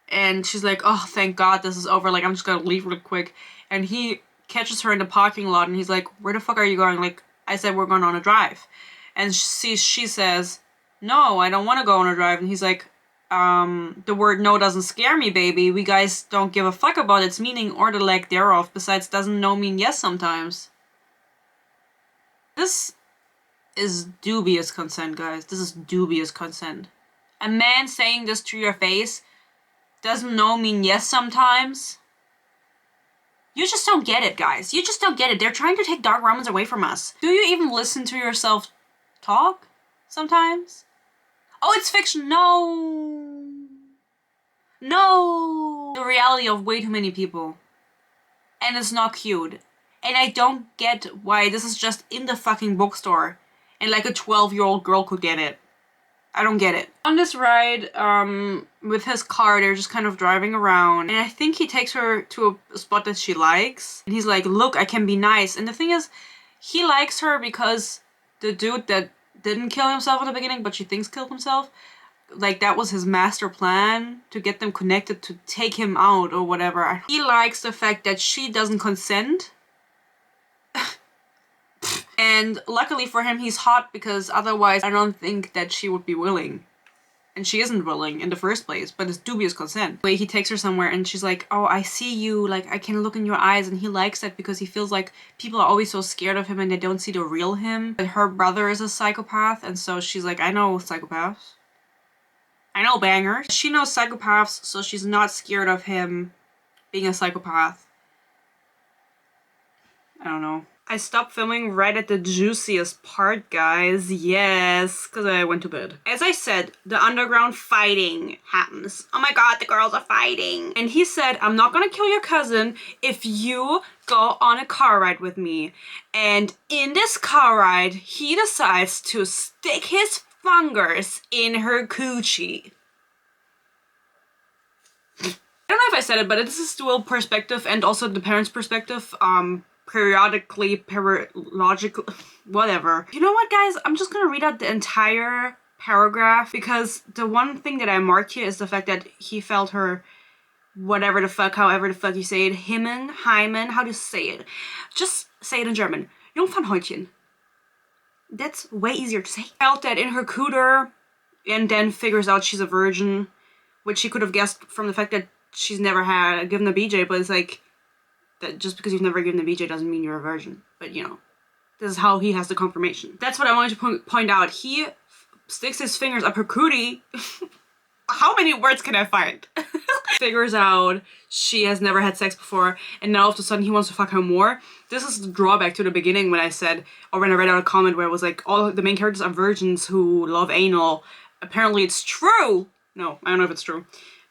And she's like, oh, thank god this is over. Like, I'm just gonna leave real quick. And he catches her in the parking lot and he's like, where the fuck are you going? Like, I said we're going on a drive. And she says, no, I don't want to go on a drive. And he's like, the word no doesn't scare me, baby. We guys don't give a fuck about its meaning or the lack thereof. Besides, doesn't no mean yes sometimes. This is dubious consent, guys. This is dubious consent. A man saying this to your face, doesn't no mean yes sometimes? You just don't get it, guys. You just don't get it. They're trying to take dark romance away from us. Do you even listen to yourself talk sometimes? Oh, it's fiction. No. No. The reality of way too many people. And it's not cute. And I don't get why this is just in the fucking bookstore and like a 12-year-old girl could get it. I don't get it. On this ride, with his car, they're just kind of driving around. And I think he takes her to a spot that she likes. And he's like, look, I can be nice. And the thing is, he likes her because the dude that didn't kill himself in the beginning, but she thinks killed himself, like that was his master plan to get them connected, to take him out or whatever. He likes the fact that she doesn't consent. And luckily for him, he's hot, because otherwise I don't think that she would be willing. And she isn't willing in the first place, but it's dubious consent. Wait, he takes her somewhere and she's like, oh, I see you, like I can look in your eyes. And he likes that because he feels like people are always so scared of him and they don't see the real him. And her brother is a psychopath, and so she's like, I know psychopaths. I know bangers. She knows psychopaths, so she's not scared of him being a psychopath. I don't know. I stopped filming right at the juiciest part, guys. Yes, because I went to bed. As I said, the underground fighting happens. Oh my god, the girls are fighting. And he said, I'm not gonna kill your cousin if you go on a car ride with me. And in this car ride, he decides to stick his fingers in her coochie. I don't know if I said it, but this is dual perspective and also the parents' perspective. Perilogical, whatever. You know what, guys? I'm just gonna read out the entire paragraph because the one thing that I marked here is the fact that he felt her, whatever the fuck, however the fuck you say it, Hymen, how do you say it? Just say it in German. Jungfernhäutchen. That's way easier to say. Felt that in her cooter and then figures out she's a virgin, which she could have guessed from the fact that she's never had given a BJ, but it's like, that just because you've never given a BJ doesn't mean you're a virgin. But you know, this is how he has the confirmation. That's what I wanted to point out. He sticks his fingers up her cootie. How many words can I find? Figures out she has never had sex before, and now all of a sudden he wants to fuck her more. This is the drawback to the beginning when I said, or when I read out a comment where it was like, all the main characters are virgins who love anal. Apparently it's true. No, I don't know if it's true.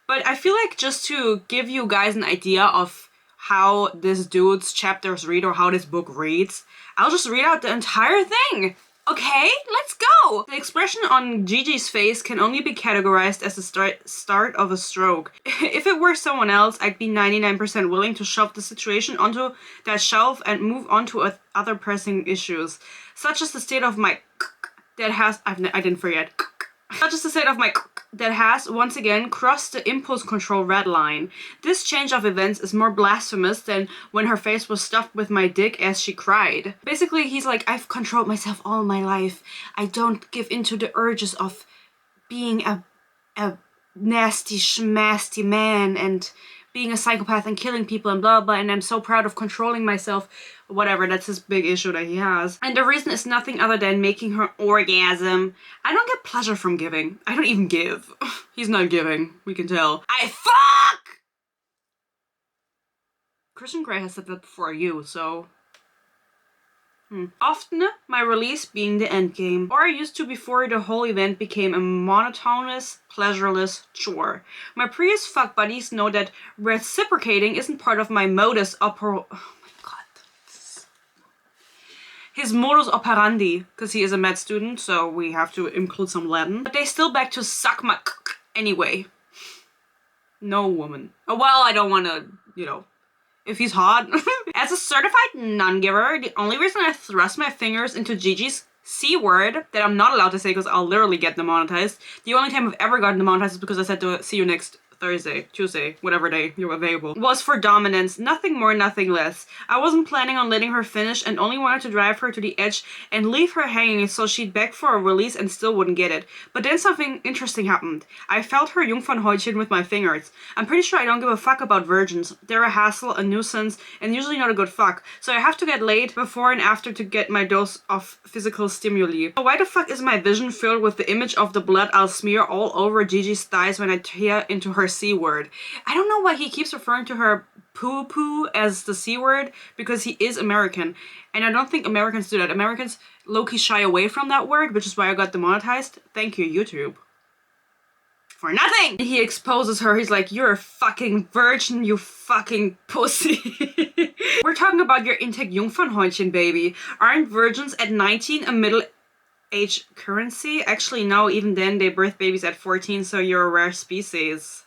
But I feel like just to give you guys an idea of how this dude's chapters read or how this book reads, I'll just read out the entire thing. Okay, let's go! The expression on Gigi's face can only be categorized as the start of a stroke. If it were someone else, I'd be 99% willing to shove the situation onto that shelf and move on to other pressing issues, such as the state of my that has, I didn't forget, such as the state of my that has, once again, crossed the impulse control red line. This change of events is more blasphemous than when her face was stuffed with my dick as she cried. Basically, he's like, I've controlled myself all my life. I don't give into the urges of being a nasty, schmasty man and being a psychopath and killing people and blah blah, and I'm so proud of controlling myself. Whatever, that's his big issue that he has. And the reason is nothing other than making her orgasm. I don't get pleasure from giving. I don't even give. He's not giving, we can tell. I fuck! Christian Grey has said that before you, so... Often, my release being the endgame, or I used to before the whole event became a monotonous, pleasureless chore. My previous fuck buddies know that reciprocating isn't part of my modus operandi. Oh my god. His modus operandi, because he is a med student, so we have to include some Latin. But they still beg to suck my anyway. No woman. Oh, well, I don't want to, you know, if he's hot. As a certified nun-giver, the only reason I thrust my fingers into Gigi's C word, that I'm not allowed to say because I'll literally get demonetized, the only time I've ever gotten demonetized is because I said to see you next Thursday, Tuesday, whatever day you're available, was for dominance, nothing more, nothing less. I wasn't planning on letting her finish and only wanted to drive her to the edge and leave her hanging so she'd beg for a release and still wouldn't get it. But then something interesting happened. I felt her Jungfernhäutchen with my fingers. I'm pretty sure I don't give a fuck about virgins. They're a hassle, a nuisance, and usually not a good fuck. So I have to get laid before and after to get my dose of physical stimuli. So why the fuck is my vision filled with the image of the blood I'll smear all over Gigi's thighs when I tear into her C word? I don't know why he keeps referring to her poo-poo as the C word, because he is American. And I don't think Americans do that. Americans low-key shy away from that word, which is why I got demonetized. Thank you, YouTube. For nothing! He exposes her. He's like, you're a fucking virgin, you fucking pussy. We're talking about your intake Jungfernhäutchen, baby. Aren't virgins at 19 a middle-age currency? Actually, no, even then they birth babies at 14, so you're a rare species.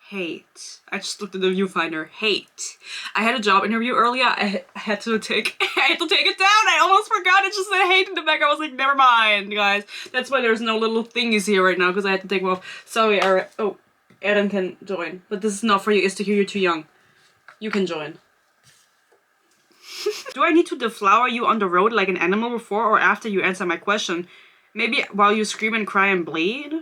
Hate. I just looked at the viewfinder. Hate. I had a job interview earlier. I had to take it down. I almost forgot. It just said hate in the back. I was like, never mind, guys. That's why there's no little thingies here right now, because I had to take them off. Sorry, Aaron. Oh, Aaron can join. But this is not for you. It's to hear you're too young. You can join. Do I need to deflower you on the road like an animal before or after you answer my question? Maybe while you scream and cry and bleed?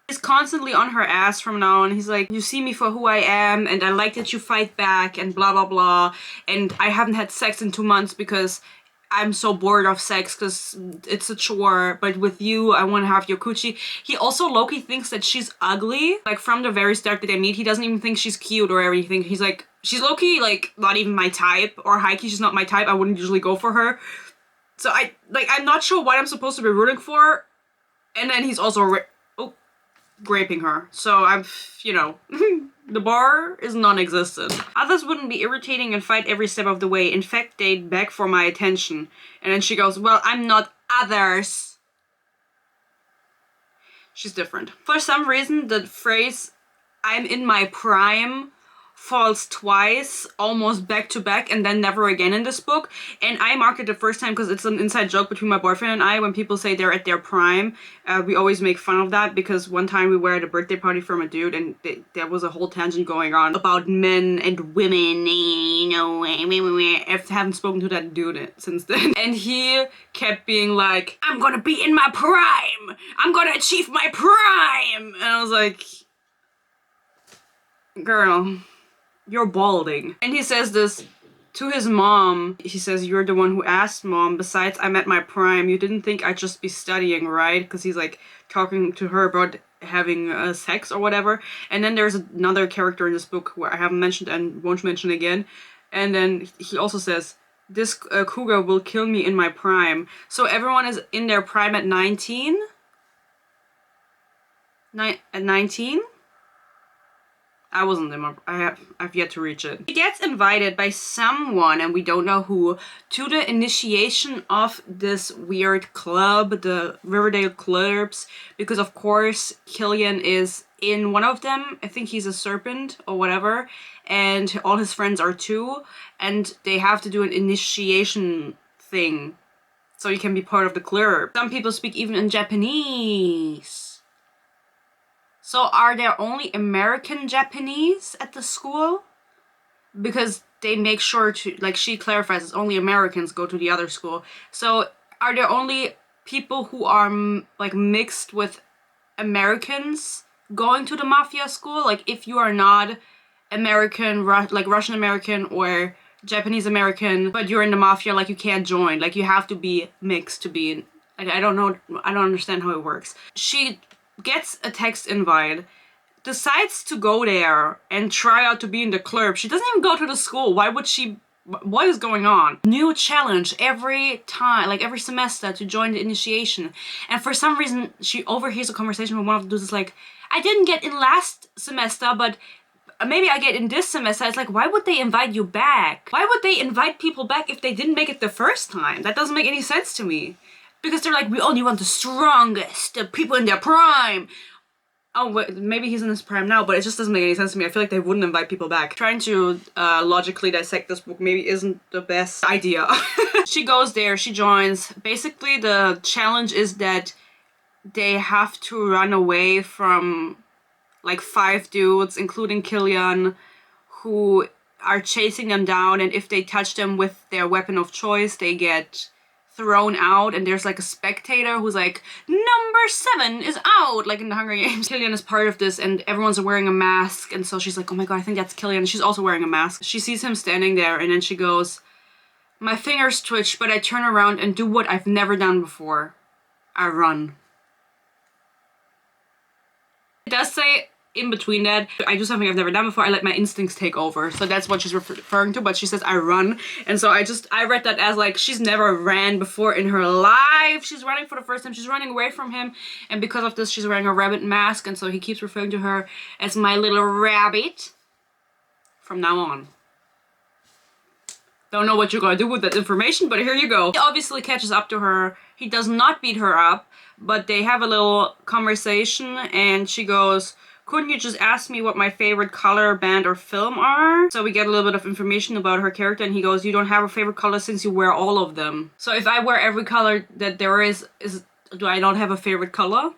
He's constantly on her ass from now on. He's like, you see me for who I am, and I like that you fight back, and blah blah blah, and I haven't had sex in 2 months because I'm so bored of sex because it's a chore, but with you, I want to have your coochie. He also low-key thinks that she's ugly. Like, from the very start that they meet, he doesn't even think she's cute or anything. He's like, she's low-key, like, not even my type, or high-key, she's not my type. I wouldn't usually go for her. So I'm not sure what I'm supposed to be rooting for. And then he's also raping her. So you know, the bar is non-existent. Others wouldn't be irritating and fight every step of the way. In fact, they'd beg for my attention. And then she goes, well, I'm not others. She's different. For some reason, the phrase, I'm in my prime, falls twice, almost back to back, and then never again in this book. And I marked it the first time because it's an inside joke between my boyfriend and I. When people say they're at their prime, we always make fun of that, because one time we were at a birthday party from a dude, and there was a whole tangent going on about men and women, you know, I haven't spoken to that dude since then. And he kept being like, I'm gonna be in my prime! I'm gonna achieve my prime! And I was like, girl, you're balding. And he says this to his mom. He says, you're the one who asked, Mom. Besides, I'm at my prime. You didn't think I'd just be studying, right? Because he's like talking to her about having sex or whatever. And then there's another character in this book who I haven't mentioned and won't mention again. And then he also says, this cougar will kill me in my prime. So everyone is in their prime at 19? At 19? I wasn't in my, I've yet to reach it. He gets invited by someone, and we don't know who, to the initiation of this weird club, the Riverdale Clubs, because of course Killian is in one of them. I think he's a serpent or whatever, and all his friends are too, and they have to do an initiation thing so he can be part of the club. Some people speak even in Japanese. So are there only American Japanese at the school? Because they make sure to, like, she clarifies it's only Americans go to the other school. So are there only people who are like mixed with Americans going to the mafia school? Like, if you are not American, like Russian American or Japanese American, but you're in the mafia, like, you can't join. Like, you have to be mixed to be in, like, I don't know, I don't understand how it works. She gets a text invite, decides to go there and try out to be in the club. She doesn't even go to the school. Why would she? What is going on? New challenge every time, like every semester, to join the initiation. And for some reason, she overhears a conversation with one of the dudes. It's like, I didn't get in last semester, but maybe I get in this semester. It's like, why would they invite you back? Why would they invite people back if they didn't make it the first time? That doesn't make any sense to me. Because they're like, we only want the strongest, the people in their prime. Oh, wait, maybe he's in his prime now, but it just doesn't make any sense to me. I feel like they wouldn't invite people back. Trying to logically dissect this book maybe isn't the best idea. She goes there, she joins. Basically, the challenge is that they have to run away from like 5 dudes, including Killian, who are chasing them down, and if they touch them with their weapon of choice, they get thrown out, and there's like a spectator who's like, number 7 is out, like in the Hunger Games. Killian is part of this, and everyone's wearing a mask, and so she's like, oh my god, I think that's Killian. She's also wearing a mask. She sees him standing there, and then she goes, my fingers twitch, but I turn around and do what I've never done before. I run. It does say in between that, I do something I've never done before, I let my instincts take over. So that's what she's referring to, but she says I run. And so I read that as like, she's never ran before in her life. She's running for the first time. She's running away from him. And because of this, she's wearing a rabbit mask. And so he keeps referring to her as my little rabbit from now on. Don't know what you're gonna do with that information, but here you go. He obviously catches up to her. He does not beat her up, but they have a little conversation, and she goes, couldn't you just ask me what my favorite color, band, or film are? So we get a little bit of information about her character, and he goes, you don't have a favorite color since you wear all of them. So if I wear every color that there is do I not have a favorite color?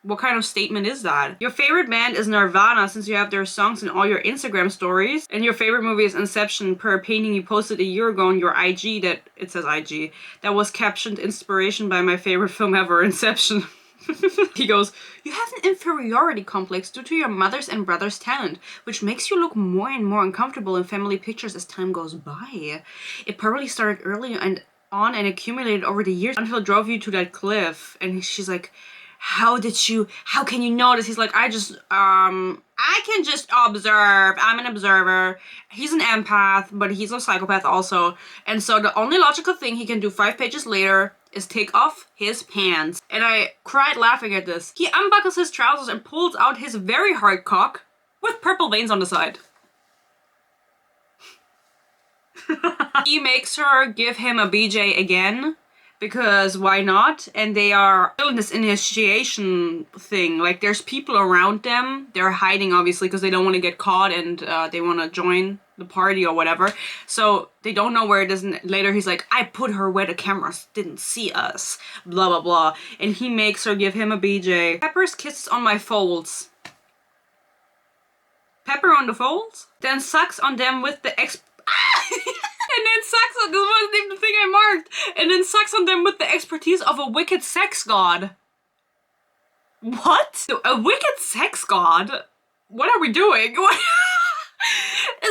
What kind of statement is that? Your favorite band is Nirvana since you have their songs in all your Instagram stories. And your favorite movie is Inception per a painting you posted a year ago on your IG that, it says IG, that was captioned inspiration by my favorite film ever, Inception. He goes, you have an inferiority complex due to your mother's and brother's talent, which makes you look more and more uncomfortable in family pictures as time goes by. It probably started early and on and accumulated over the years until it drove you to that cliff. And she's like, how can you notice? He's like, I can just observe. I'm an observer. He's an empath, but he's a psychopath also. And so the only logical thing he can do 5 pages later is take off his pants. And I cried laughing at this. He unbuckles his trousers and pulls out his very hard cock with purple veins on the side. He makes her give him a BJ again, because why not? And they are still in this initiation thing. Like, there's people around them. They're hiding, obviously, because they don't want to get caught, and they want to join the party or whatever. So they don't know where it is. And later he's like, I put her where the cameras didn't see us. Blah, blah, blah. And he makes her give him a BJ. Pepper's kisses on my folds. Pepper on the folds? Then sucks on them with the and then sucks on, this wasn't even the thing I marked, and then sucks on them with the expertise of a wicked sex god. What? A wicked sex god? What are we doing?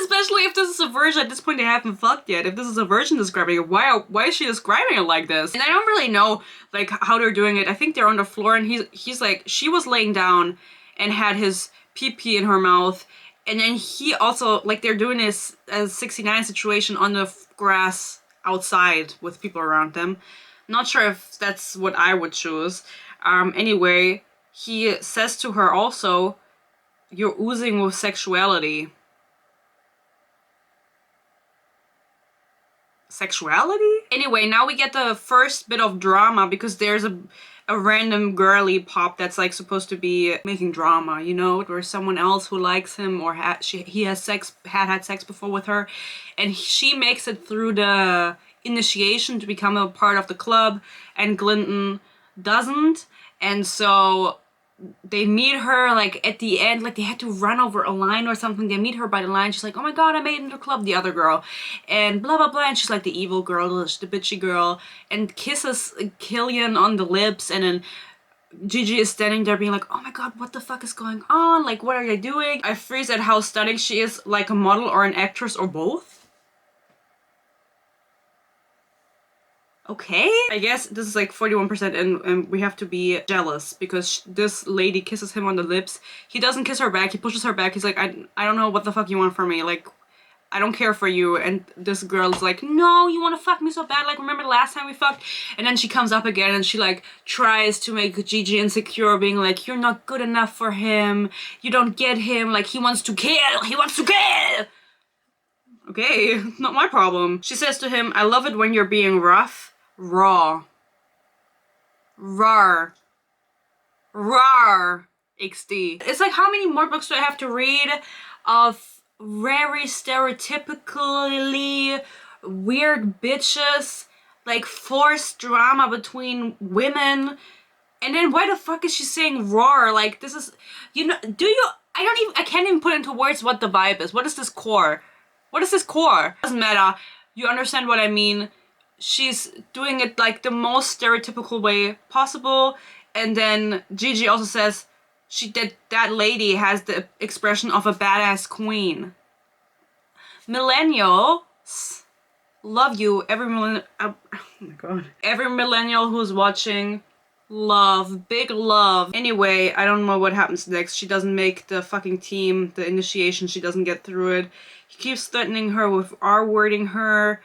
Especially if this is a virgin. At this point they haven't fucked yet. If this is a virgin describing it, why is she describing it like this? And I don't really know like how they're doing it. I think they're on the floor and he's like, she was laying down and had his pee-pee in her mouth. And then he also, like, they're doing this as 69 situation on the grass outside with people around them. Not sure if that's what I would choose. Anyway, he says to her also, you're oozing with sexuality. Sexuality? Anyway, now we get the first bit of drama because there's a random girly pop that's like supposed to be making drama, you know, where someone else who likes him or he has had sex before with her, and she makes it through the initiation to become a part of the club, and Glinton doesn't. And so they meet her like at the end, like they had to run over a line or something. They meet her by the line. She's like, oh my god, I made it in the club, the other girl, and blah blah blah. And she's like the evil girl, the bitchy girl, and kisses Killian on the lips. And then Gigi is standing there being like, oh my god, what the fuck is going on? Like, what are they doing? I freeze at how stunning she is, like a model or an actress or both. Okay, I guess this is like 41% and we have to be jealous because this lady kisses him on the lips. He doesn't kiss her back, he pushes her back. He's like, I don't know what the fuck you want from me. Like, I don't care for you. And this girl's like, no, you want to fuck me so bad. Like, remember the last time we fucked? And then she comes up again and she like tries to make Gigi insecure, being like, you're not good enough for him. You don't get him. Like, he wants to kill. He wants to kill. Okay, not my problem. She says to him, I love it when you're being rough. Raw. Rar. Rar. XD. It's like, how many more books do I have to read of very stereotypically weird bitches, like forced drama between women? And then why the fuck is she saying roar? Like, this is, you know, I can't even put into words what the vibe is. What is this core? What is this core? Doesn't matter. You understand what I mean. She's doing it like the most stereotypical way possible. And then Gigi also says that lady has the expression of a badass queen. Millennials love you. Every millennial, oh my god. Every millennial who's watching, love, big love. Anyway, I don't know what happens next. She doesn't make the fucking team, the initiation. She doesn't get through it. He keeps threatening her with R-wording her.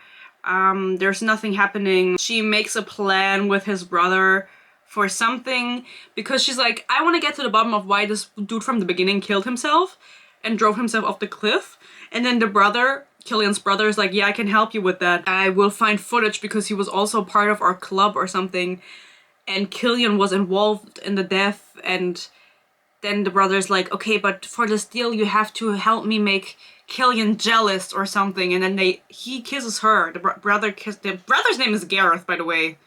There's nothing happening. She makes a plan with his brother for something because she's like, I want to get to the bottom of why this dude from the beginning killed himself and drove himself off the cliff. And then the brother, Killian's brother, is like, yeah, I can help you with that. I will find footage because he was also part of our club or something. And Killian was involved in the death. And then the brother's like, okay, but for this deal, you have to help me make Killian jealous or something. And then he kisses her. The brother's name is Gareth, by the way.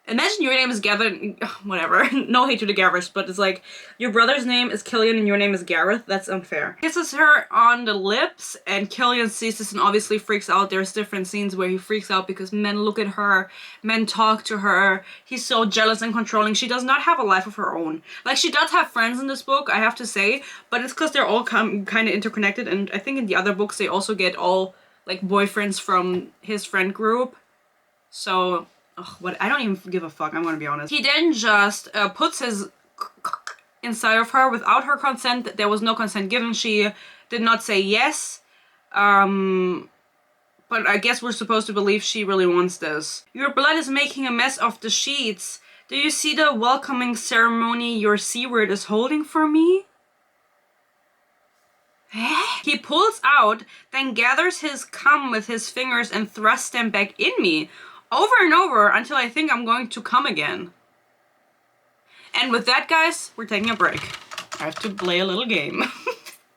Imagine your name is Gavin, whatever, no hate to the Gareths, but it's like, your brother's name is Killian and your name is Gareth. That's unfair. Kisses her on the lips and Killian sees this and obviously freaks out. There's different scenes where he freaks out because men look at her, men talk to her. He's so jealous and controlling. She does not have a life of her own. Like, she does have friends in this book, I have to say, but it's because they're all kind of interconnected, and I think in the other books they also get all like boyfriends from his friend group. So, ugh, what? I don't even give a fuck, I'm gonna be honest. He then just puts his inside of her without her consent. There was no consent given. She did not say yes. But I guess we're supposed to believe she really wants this. Your blood is making a mess of the sheets. Do you see the welcoming ceremony your C-word is holding for me? He pulls out, then gathers his cum with his fingers and thrusts them back in me, over and over until I think I'm going to come again. And with that, guys, we're taking a break. I have to play a little game.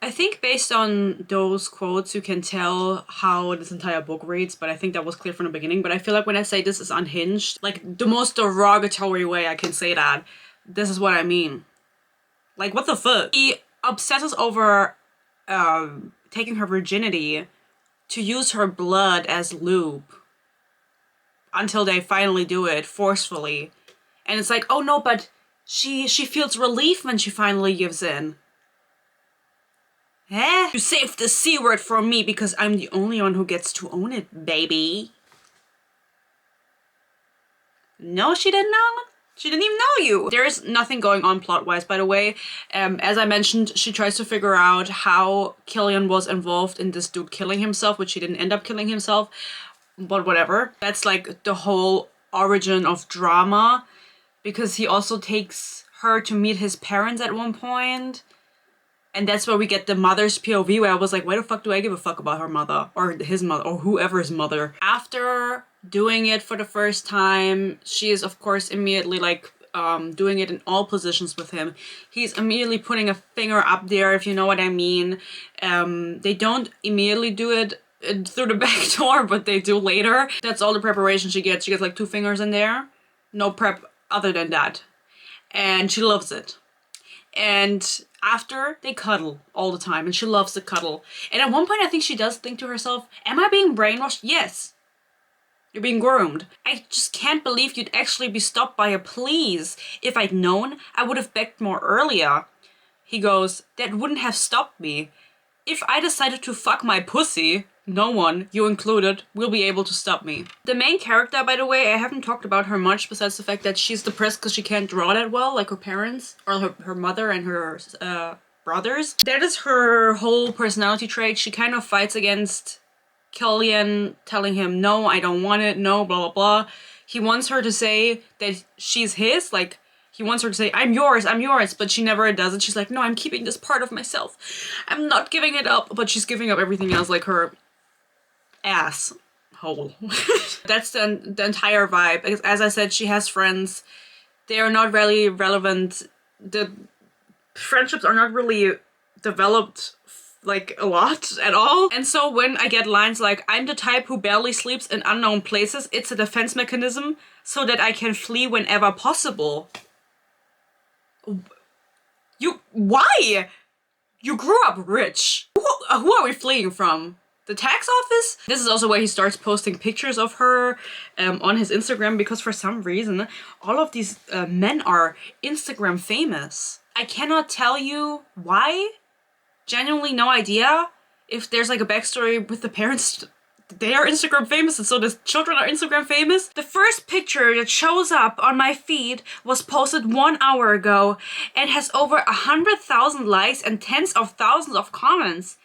I think based on those quotes, you can tell how this entire book reads, but I think that was clear from the beginning. But I feel like when I say this is unhinged, like the most derogatory way I can say that, this is what I mean. Like, what the fuck? He obsesses over taking her virginity to use her blood as lube until they finally do it forcefully. And it's like, oh no, but she feels relief when she finally gives in. Eh? You saved the C-word from me because I'm the only one who gets to own it, baby. No, she didn't know. She didn't even know you. There is nothing going on plot-wise, by the way. As I mentioned, she tries to figure out how Killian was involved in this dude killing himself, which he didn't end up killing himself. But whatever. That's like the whole origin of drama. Because he also takes her to meet his parents at one point. And that's where we get the mother's POV, where I was like, why the fuck do I give a fuck about her mother? Or his mother, or whoever's mother. After doing it for the first time, she is, of course, immediately, like, doing it in all positions with him. He's immediately putting a finger up there, if you know what I mean. They don't immediately do it through the back door, but they do later. That's all the preparation she gets. She gets, like, 2 fingers in there. No prep other than that. And she loves it. And after, they cuddle all the time, and she loves to cuddle. And at one point, I think she does think to herself, am I being brainwashed? Yes. You're being groomed. I just can't believe you'd actually be stopped by a please. If I'd known, I would have begged more earlier. He goes, that wouldn't have stopped me. If I decided to fuck my pussy, no one, you included, will be able to stop me. The main character, by the way, I haven't talked about her much besides the fact that she's depressed because she can't draw that well, like her parents, or her mother and her brothers. That is her whole personality trait. She kind of fights against Killian, telling him, no, I don't want it, no, blah, blah, blah. He wants her to say that she's his, like, he wants her to say, I'm yours, but she never does it. She's like, no, I'm keeping this part of myself. I'm not giving it up, but she's giving up everything else, like her ass hole. That's the entire vibe. As I said, she has friends. They are not really relevant. The friendships are not really developed like a lot at all. And so when I get lines like, I'm the type who barely sleeps in unknown places, it's a defense mechanism so that I can flee whenever possible. Why? You grew up rich. Who are we fleeing from? The tax office? This is also where he starts posting pictures of her on his Instagram, because for some reason all of these men are Instagram famous. I cannot tell you why. Genuinely no idea if there's like a backstory with the parents. They are Instagram famous and so the children are Instagram famous. The first picture that shows up on my feed was posted 1 hour ago and has over 100,000 likes and tens of thousands of comments.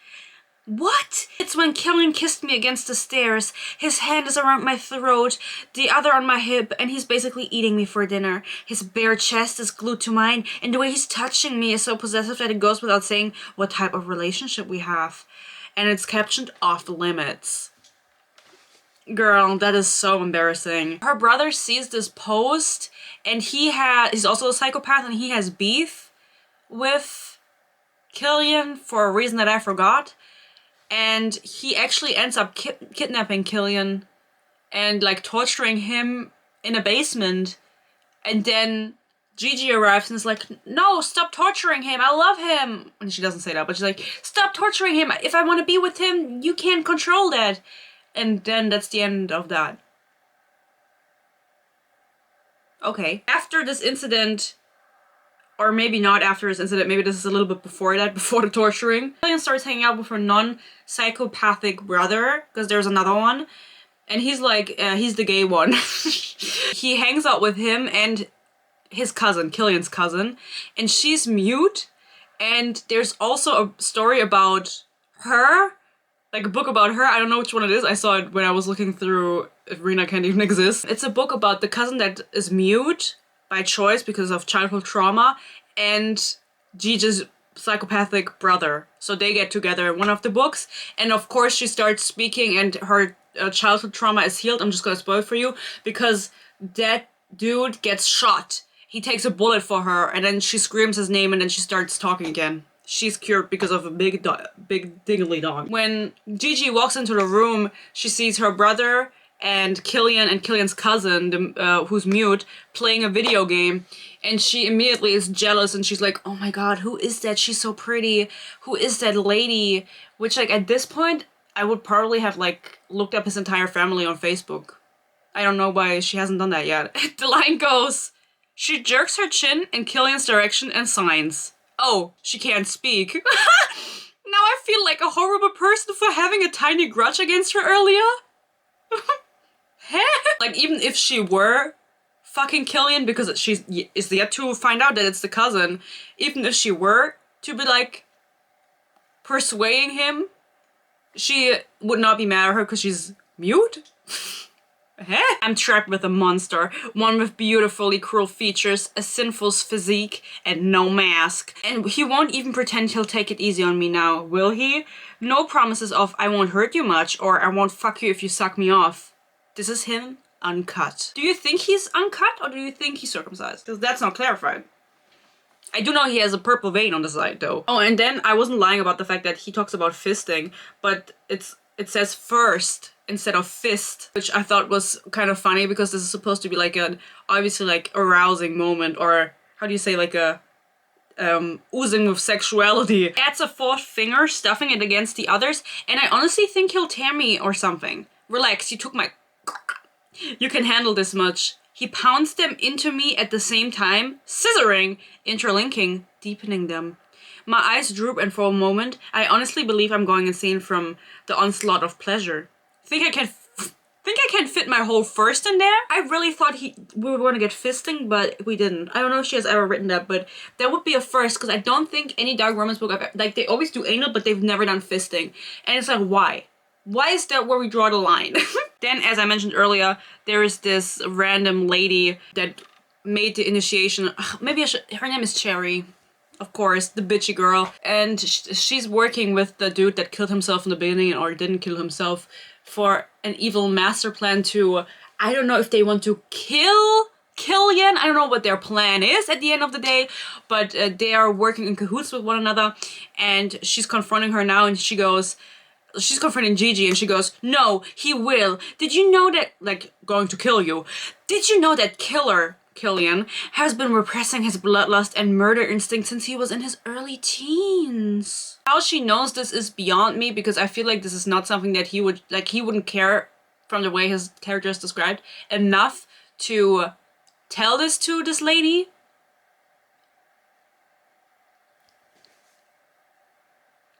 What? It's when Killian kissed me against the stairs. His hand is around my throat, the other on my hip, and he's basically eating me for dinner. His bare chest is glued to mine, and the way he's touching me is so possessive that it goes without saying what type of relationship we have. And it's captioned off limits. Girl, that is so embarrassing. Her brother sees this post, and he's also a psychopath, and he has beef with Killian for a reason that I forgot. And he actually ends up kidnapping Killian and like torturing him in a basement. And then Gigi arrives and is like, no, stop torturing him, I love him. And she doesn't say that, but she's like, stop torturing him. If I want to be with him, you can't control that. And then that's the end of that. Okay. After this incident, or maybe not after this incident, maybe this is a little bit before that, before the torturing, Killian starts hanging out with her non-psychopathic brother, because there's another one, And he's like, he's the gay one. He hangs out with him and his cousin, Killian's cousin, and she's mute. And there's also a story about her, like a book about her. I don't know which one it is. I saw it when I was looking through if Rena Can't Even Exist. It's a book about the cousin that is mute by choice because of childhood trauma, and Gigi's psychopathic brother. So they get together in one of the books, and of course she starts speaking and her childhood trauma is healed. I'm just gonna spoil it for you because that dude gets shot. He takes a bullet for her and then she screams his name and then she starts talking again. She's cured because of a big dingly dong. When Gigi walks into the room, she sees her brother and Killian and Killian's cousin, who's mute, playing a video game. And she immediately is jealous and she's like, oh my god, who is that? She's so pretty. Who is that lady? Which, like, at this point, I would probably have, like, looked up his entire family on Facebook. I don't know why she hasn't done that yet. The line goes, she jerks her chin in Killian's direction and signs. Oh, she can't speak. Now I feel like a horrible person for having a tiny grudge against her earlier. Like, even if she were fucking Killian, because she is yet to find out that it's the cousin, even if she were to be, like, persuading him, she would not be mad at her because she's mute? I'm trapped with a monster, one with beautifully cruel features, a sinful physique, and no mask. And he won't even pretend he'll take it easy on me now, will he? No promises of I won't hurt you much or I won't fuck you if you suck me off. This is him uncut. Do you think he's uncut or do you think he's circumcised? Because that's not clarified. I do know he has a purple vein on the side though. Oh, and then I wasn't lying about the fact that he talks about fisting, but it says first instead of fist, which I thought was kind of funny because this is supposed to be like an obviously like arousing moment, or how do you say, like a oozing with sexuality. Adds a fourth finger, stuffing it against the others, and I honestly think he'll tear me or something. Relax, you took my... You can handle this much. He pounds them into me at the same time, scissoring, interlinking, deepening them. My eyes droop and for a moment, I honestly believe I'm going insane from the onslaught of pleasure. Think I can fit my whole first in there? I really thought we were going to get fisting, but we didn't. I don't know if she has ever written that, but that would be a first, because I don't think any dark romance book like, they always do anal, but they've never done fisting. And it's like, why? Why is that where we draw the line? Then, as I mentioned earlier, there is this random lady that made the initiation. Maybe I should, her name is Cherry. Of course, the bitchy girl. And she's working with the dude that killed himself in the beginning, or didn't kill himself, for an evil master plan to, I don't know if they want to kill Killian. I don't know what their plan is at the end of the day, but they are working in cahoots with one another, and she's confronting her now, and she goes, she's confronting Gigi, and she goes, no, he will. Did you know that, like, going to kill you. Did you know that Killian has been repressing his bloodlust and murder instinct since he was in his early teens. How she knows this is beyond me, because I feel like this is not something that he would, like, he wouldn't care, from the way his character is described, enough to tell this to this lady.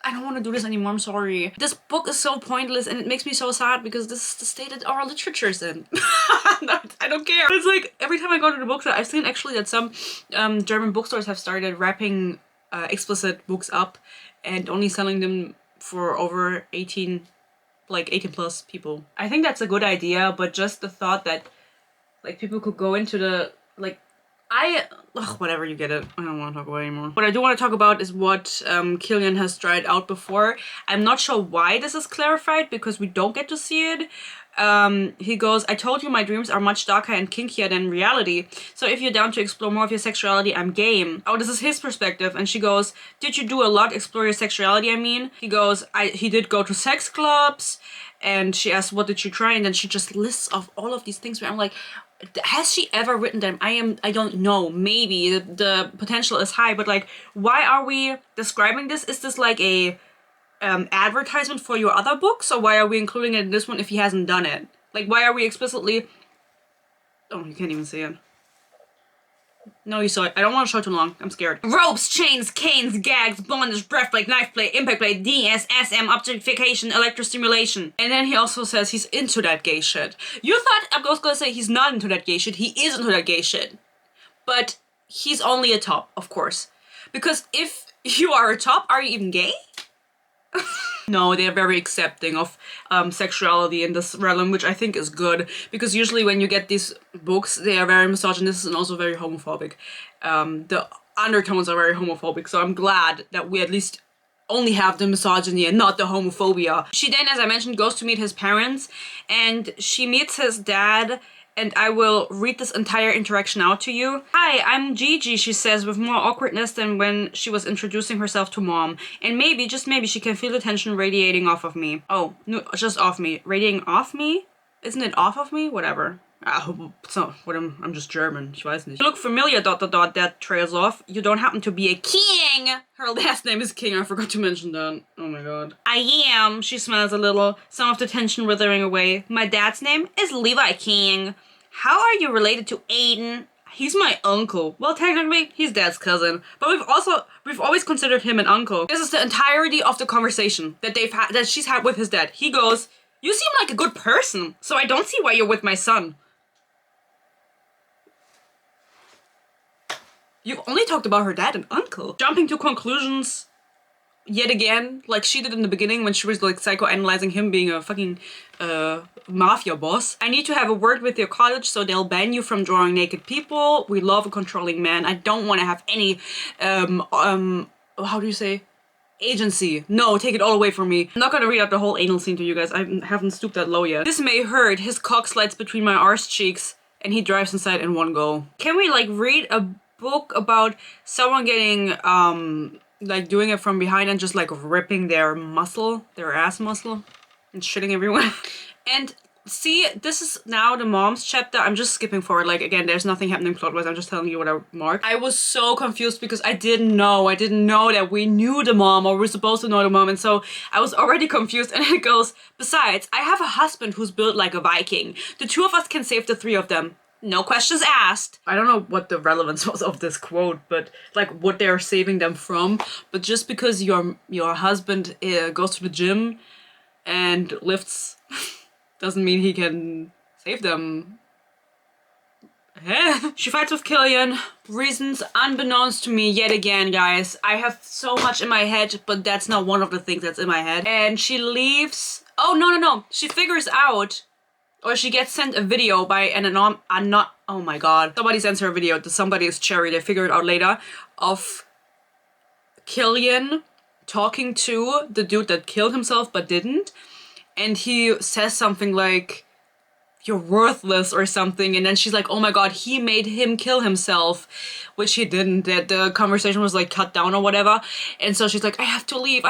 I don't want to do this anymore, I'm sorry. This book is so pointless and it makes me so sad because this is the state that our literature's in. I don't care. It's like, every time I go to the bookstore, I've seen actually that some German bookstores have started wrapping explicit books up and only selling them for over 18, like 18 plus people. I think that's a good idea, but just the thought that, like, people could go into the, like, whatever, you get it. I don't want to talk about it anymore. What I do want to talk about is what Killian has tried out before. I'm not sure why this is clarified, because we don't get to see it. He goes, I told you my dreams are much darker and kinkier than reality, so if you're down to explore more of your sexuality, I'm game. Oh, this is his perspective, and she goes, did you do a lot explore your sexuality, I mean? He goes, he did go to sex clubs, and she asks, what did you try? And then she just lists off all of these things where I'm like, has she ever written them? I don't know, maybe the potential is high, but like, why are we describing this? Is this like a advertisement for your other books, or why are we including it in this one if he hasn't done it? Like, why are we explicitly... Oh, you can't even see it. No, you saw it. I don't want to show too long. I'm scared. Ropes, chains, canes, gags, bondage, breath plate, knife plate, impact plate, DSSM, objectification, electrostimulation. And then he also says he's into that gay shit. You thought I was gonna say he's not into that gay shit. He is into that gay shit. But he's only a top, of course. Because if you are a top, are you even gay? No, they're very accepting of sexuality in this realm, which I think is good, because usually when you get these books, they are very misogynist and also very homophobic. The undertones are very homophobic, so I'm glad that we at least only have the misogyny and not the homophobia. She then, as I mentioned, goes to meet his parents, and she meets his dad, and I will read this entire interaction out to you. Hi, I'm Gigi, she says, with more awkwardness than when she was introducing herself to Mom. And maybe, just maybe, she can feel the tension radiating off of me. Oh, no, just off me. Radiating off me? Isn't it off of me? Whatever. So, what I'm just German, ich weiß nicht. You look familiar, ... that trails off. You don't happen to be a king. Her last name is King, I forgot to mention that. Oh my god. I am, she smiles a little, some of the tension withering away. My dad's name is Levi King. How are you related to Aiden? He's my uncle. Well, technically, he's Dad's cousin, but we've always considered him an uncle. This is the entirety of the conversation that she's had with his dad. He goes, "You seem like a good person, so I don't see why you're with my son." You've only talked about her dad and uncle. Jumping to conclusions yet again, like she did in the beginning when she was like psychoanalyzing him being a fucking mafia boss. I need to have a word with your college so they'll ban you from drawing naked people. We love a controlling man. I don't want to have any, how do you say? Agency. No, take it all away from me. I'm not gonna read out the whole anal scene to you guys. I haven't stooped that low yet. This may hurt. His cock slides between my arse cheeks and he drives inside in one go. Can we like read a book about someone getting like doing it from behind and just like ripping their ass muscle and shitting everywhere? And see, this is now the mom's chapter. I'm just skipping forward. Like again, there's nothing happening plot-wise. I'm just telling you what I marked. I was so confused because I didn't know that we knew the mom or we're supposed to know the mom, and so I was already confused. And it goes, besides, I have a husband who's built like a Viking. The two of us can save the three of them. No questions asked. I don't know what the relevance was of this quote, but like what they're saving them from. But just because your husband goes to the gym and lifts doesn't mean he can save them. She fights with Killian. Reasons unbeknownst to me yet again, guys. I have so much in my head, but that's not one of the things that's in my head. And she leaves. Oh, no. She figures out, or she gets sent a video by an oh my god. Somebody sends her a video to somebody is Cherry, they figure it out later, of Killian talking to the dude that killed himself but didn't. And he says something like, "You're worthless," or something. And then she's like, oh my god, he made him kill himself, which he didn't. That the conversation was like cut down or whatever. And so she's like, I have to leave.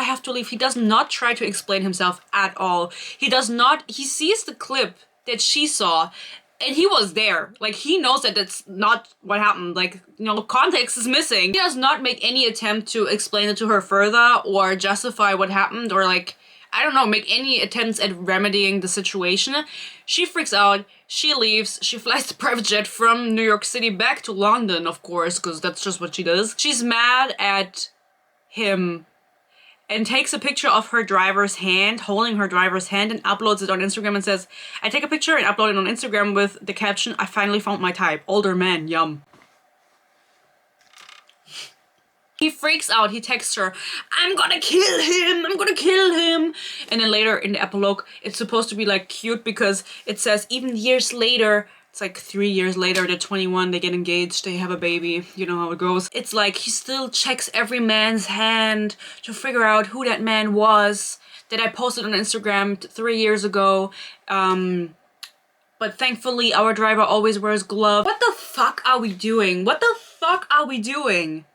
He does not try to explain himself at all. He sees the clip that she saw and he was there. Like, he knows that that's not what happened. Like, you know, context is missing. He does not make any attempt to explain it to her further or justify what happened or like, I don't know, make any attempts at remedying the situation. She freaks out, she leaves, she flies the private jet from New York City back to London, of course, because that's just what she does. She's mad at him and takes a picture of her driver's hand, holding her driver's hand, and uploads it on Instagram and says, I take a picture and upload it on Instagram with the caption, I finally found my type. Older man, yum. He freaks out, he texts her, I'm gonna kill him! And then later in the epilogue, it's supposed to be like cute because it says even years later, it's like 3 years later, they're 21, they get engaged, they have a baby, you know how it goes. It's like he still checks every man's hand to figure out who that man was that I posted on Instagram 3 years ago. But thankfully our driver always wears gloves. What the fuck are we doing? What the fuck are we doing?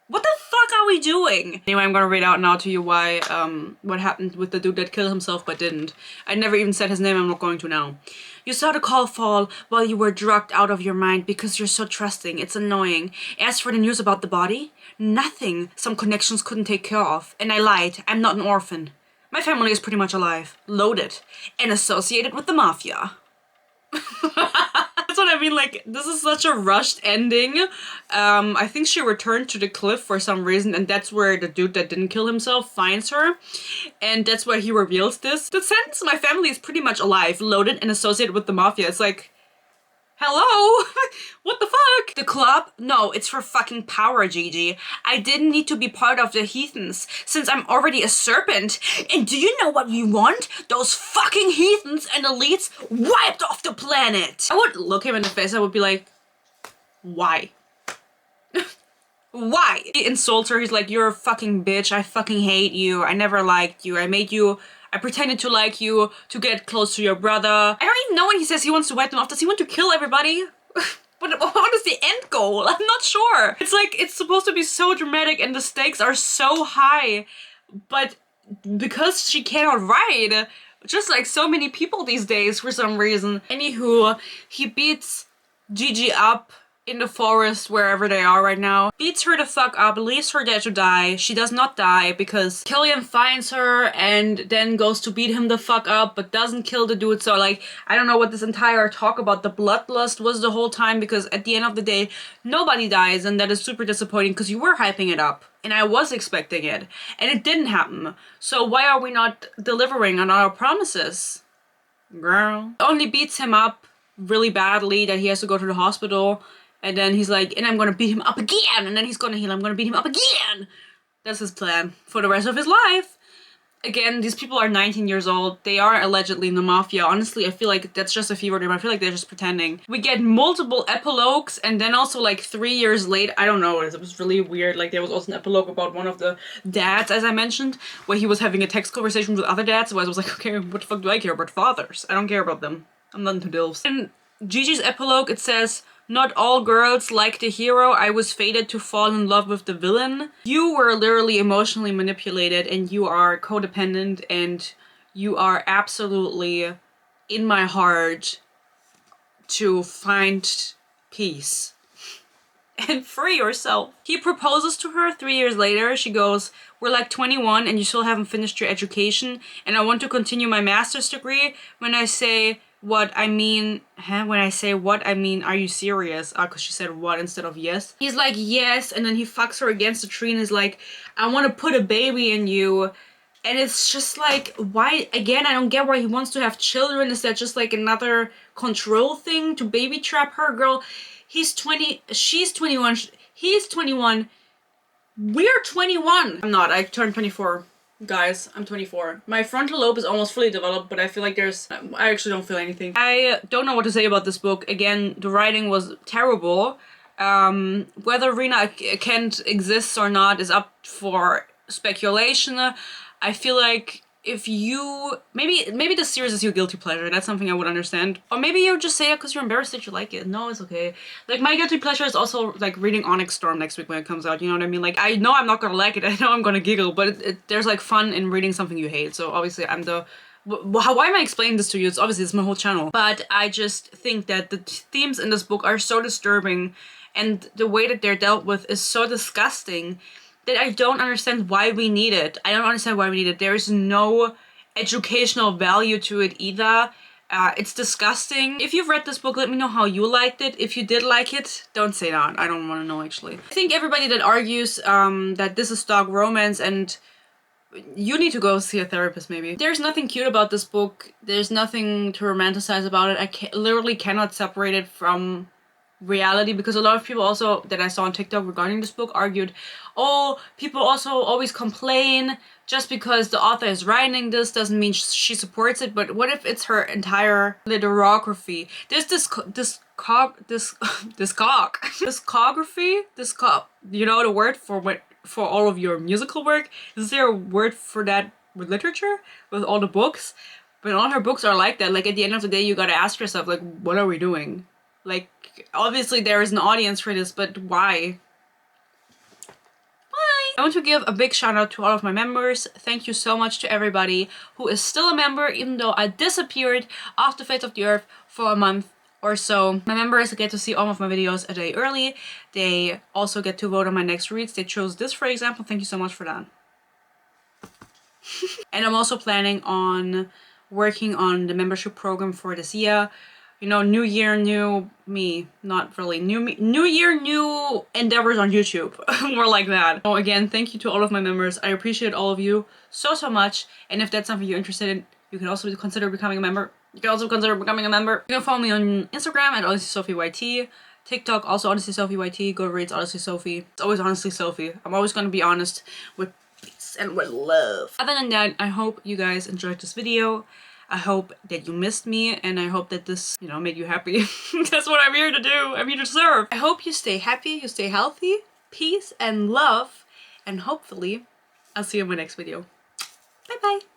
What the fuck are we doing? Anyway, I'm gonna read out now to you why, what happened with the dude that killed himself but didn't. I never even said his name, I'm not going to now. You saw the call fall while you were drugged out of your mind because you're so trusting. It's annoying. As for the news about the body, nothing some connections couldn't take care of. And I lied, I'm not an orphan. My family is pretty much alive, loaded, and associated with the mafia. That's what I mean, like, this is such a rushed ending. I think she returned to the cliff for some reason, and that's where the dude that didn't kill himself finds her. And that's why he reveals this. The sentence, my family is pretty much alive, loaded, and associated with the mafia. It's like, hello? What the fuck? The club? No, it's for fucking power, Gigi. I didn't need to be part of the heathens, since I'm already a serpent. And do you know what we want? Those fucking heathens and elites wiped off the planet. I would look him in the face, I would be like, why? Why? He insults her, he's like, you're a fucking bitch, I fucking hate you, I never liked you, I pretended to like you to get close to your brother. I don't even know when he says he wants to wipe them off. Does he want to kill everybody? What is the end goal? I'm not sure. It's like, it's supposed to be so dramatic and the stakes are so high. But because she cannot ride, just like so many people these days for some reason. Anywho, he beats Gigi up in the forest, wherever they are right now. Beats her the fuck up, leaves her there to die. She does not die because Killian finds her and then goes to beat him the fuck up, but doesn't kill the dude. So like, I don't know what this entire talk about the bloodlust was the whole time, because at the end of the day, nobody dies, and that is super disappointing because you were hyping it up. And I was expecting it, and it didn't happen. So why are we not delivering on our promises? Girl. Only beats him up really badly that he has to go to the hospital. And then he's like, and I'm gonna beat him up again! And then he's gonna heal, I'm gonna beat him up again! That's his plan for the rest of his life. Again, these people are 19 years old. They are allegedly in the mafia. Honestly, I feel like that's just a fever dream. I feel like they're just pretending. We get multiple epilogues, and then also like 3 years later, I don't know, it was really weird. Like there was also an epilogue about one of the dads, as I mentioned, where he was having a text conversation with other dads. So I was like, okay, what the fuck do I care about fathers? I don't care about them. I'm not into DILFs. In Gigi's epilogue, it says, not all girls like the hero. I was fated to fall in love with the villain. You were literally emotionally manipulated, and you are codependent, and you are absolutely in my heart to find peace and free yourself. He proposes to her 3 years later. She goes, we're like 21 and you still haven't finished your education, and I want to continue my master's degree. When I say what I mean, when I say what I mean, are you serious? Cause she said what instead of yes. He's like, yes, and then he fucks her against a tree and is like, I want to put a baby in you. And it's just like, why, again, I don't get why he wants to have children. Is that just like another control thing to baby trap her? Girl, he's 20, she's 21, he's 21, we're 21. I'm not, I turned 24. Guys, I'm 24. My frontal lobe is almost fully developed, but I feel like I actually don't feel anything. I don't know what to say about this book. Again, the writing was terrible. Whether Rena Kent exists or not is up for speculation. I feel like if you, maybe this series is your guilty pleasure, that's something I would understand. Or maybe you just say it because you're embarrassed that you like it. No, it's okay. Like, my guilty pleasure is also like reading Onyx Storm next week when it comes out, you know what I mean? Like, I know I'm not gonna like it, I know I'm gonna giggle, but there's like fun in reading something you hate. So obviously I'm the, why am I explaining this to you? It's obviously, it's my whole channel. But I just think that the themes in this book are so disturbing, and the way that they're dealt with is so disgusting that I don't understand why we need it. I don't understand why we need it. There is no educational value to it either. It's disgusting. If you've read this book, let me know how you liked it. If you did like it, don't say that. I don't want to know, actually. I think everybody that argues that this is dark romance, and you need to go see a therapist, maybe. There's nothing cute about this book. There's nothing to romanticize about it. I literally cannot separate it from reality, because a lot of people also that I saw on TikTok regarding this book argued, oh, people also always complain just because the author is writing this doesn't mean she supports it. But what if it's her entire literography? There's you know the word for all of your musical work? Is there a word for that with literature, with all the books? But all her books are like that. Like, at the end of the day, you gotta ask yourself, like, what are we doing? Like, obviously there is an audience for this, but why? Why? I want to give a big shout out to all of my members. Thank you so much to everybody who is still a member, even though I disappeared off the face of the earth for a month or so. My members get to see all of my videos a day early. They also get to vote on my next reads. They chose this, for example. Thank you so much for that. And I'm also planning on working on the membership program for this year. you know, new year, new me. Not really. New me, new year, new endeavors on YouTube. More like that. So again, thank you to all of my members. I appreciate all of you so, so much. And if that's something you're interested in, you can also consider becoming a member. You can also consider becoming a member. You can follow me on Instagram at HonestlySophieYT. TikTok, also HonestlySophieYT. Goodreads, HonestlySophie. It's always Honestly Sophie. I'm always gonna be honest with peace and with love. Other than that, I hope you guys enjoyed this video. I hope that you missed me, and I hope that this, you know, made you happy. That's what I'm here to do. I'm here to serve. I hope you stay happy, you stay healthy, peace and love, and hopefully I'll see you in my next video. Bye bye.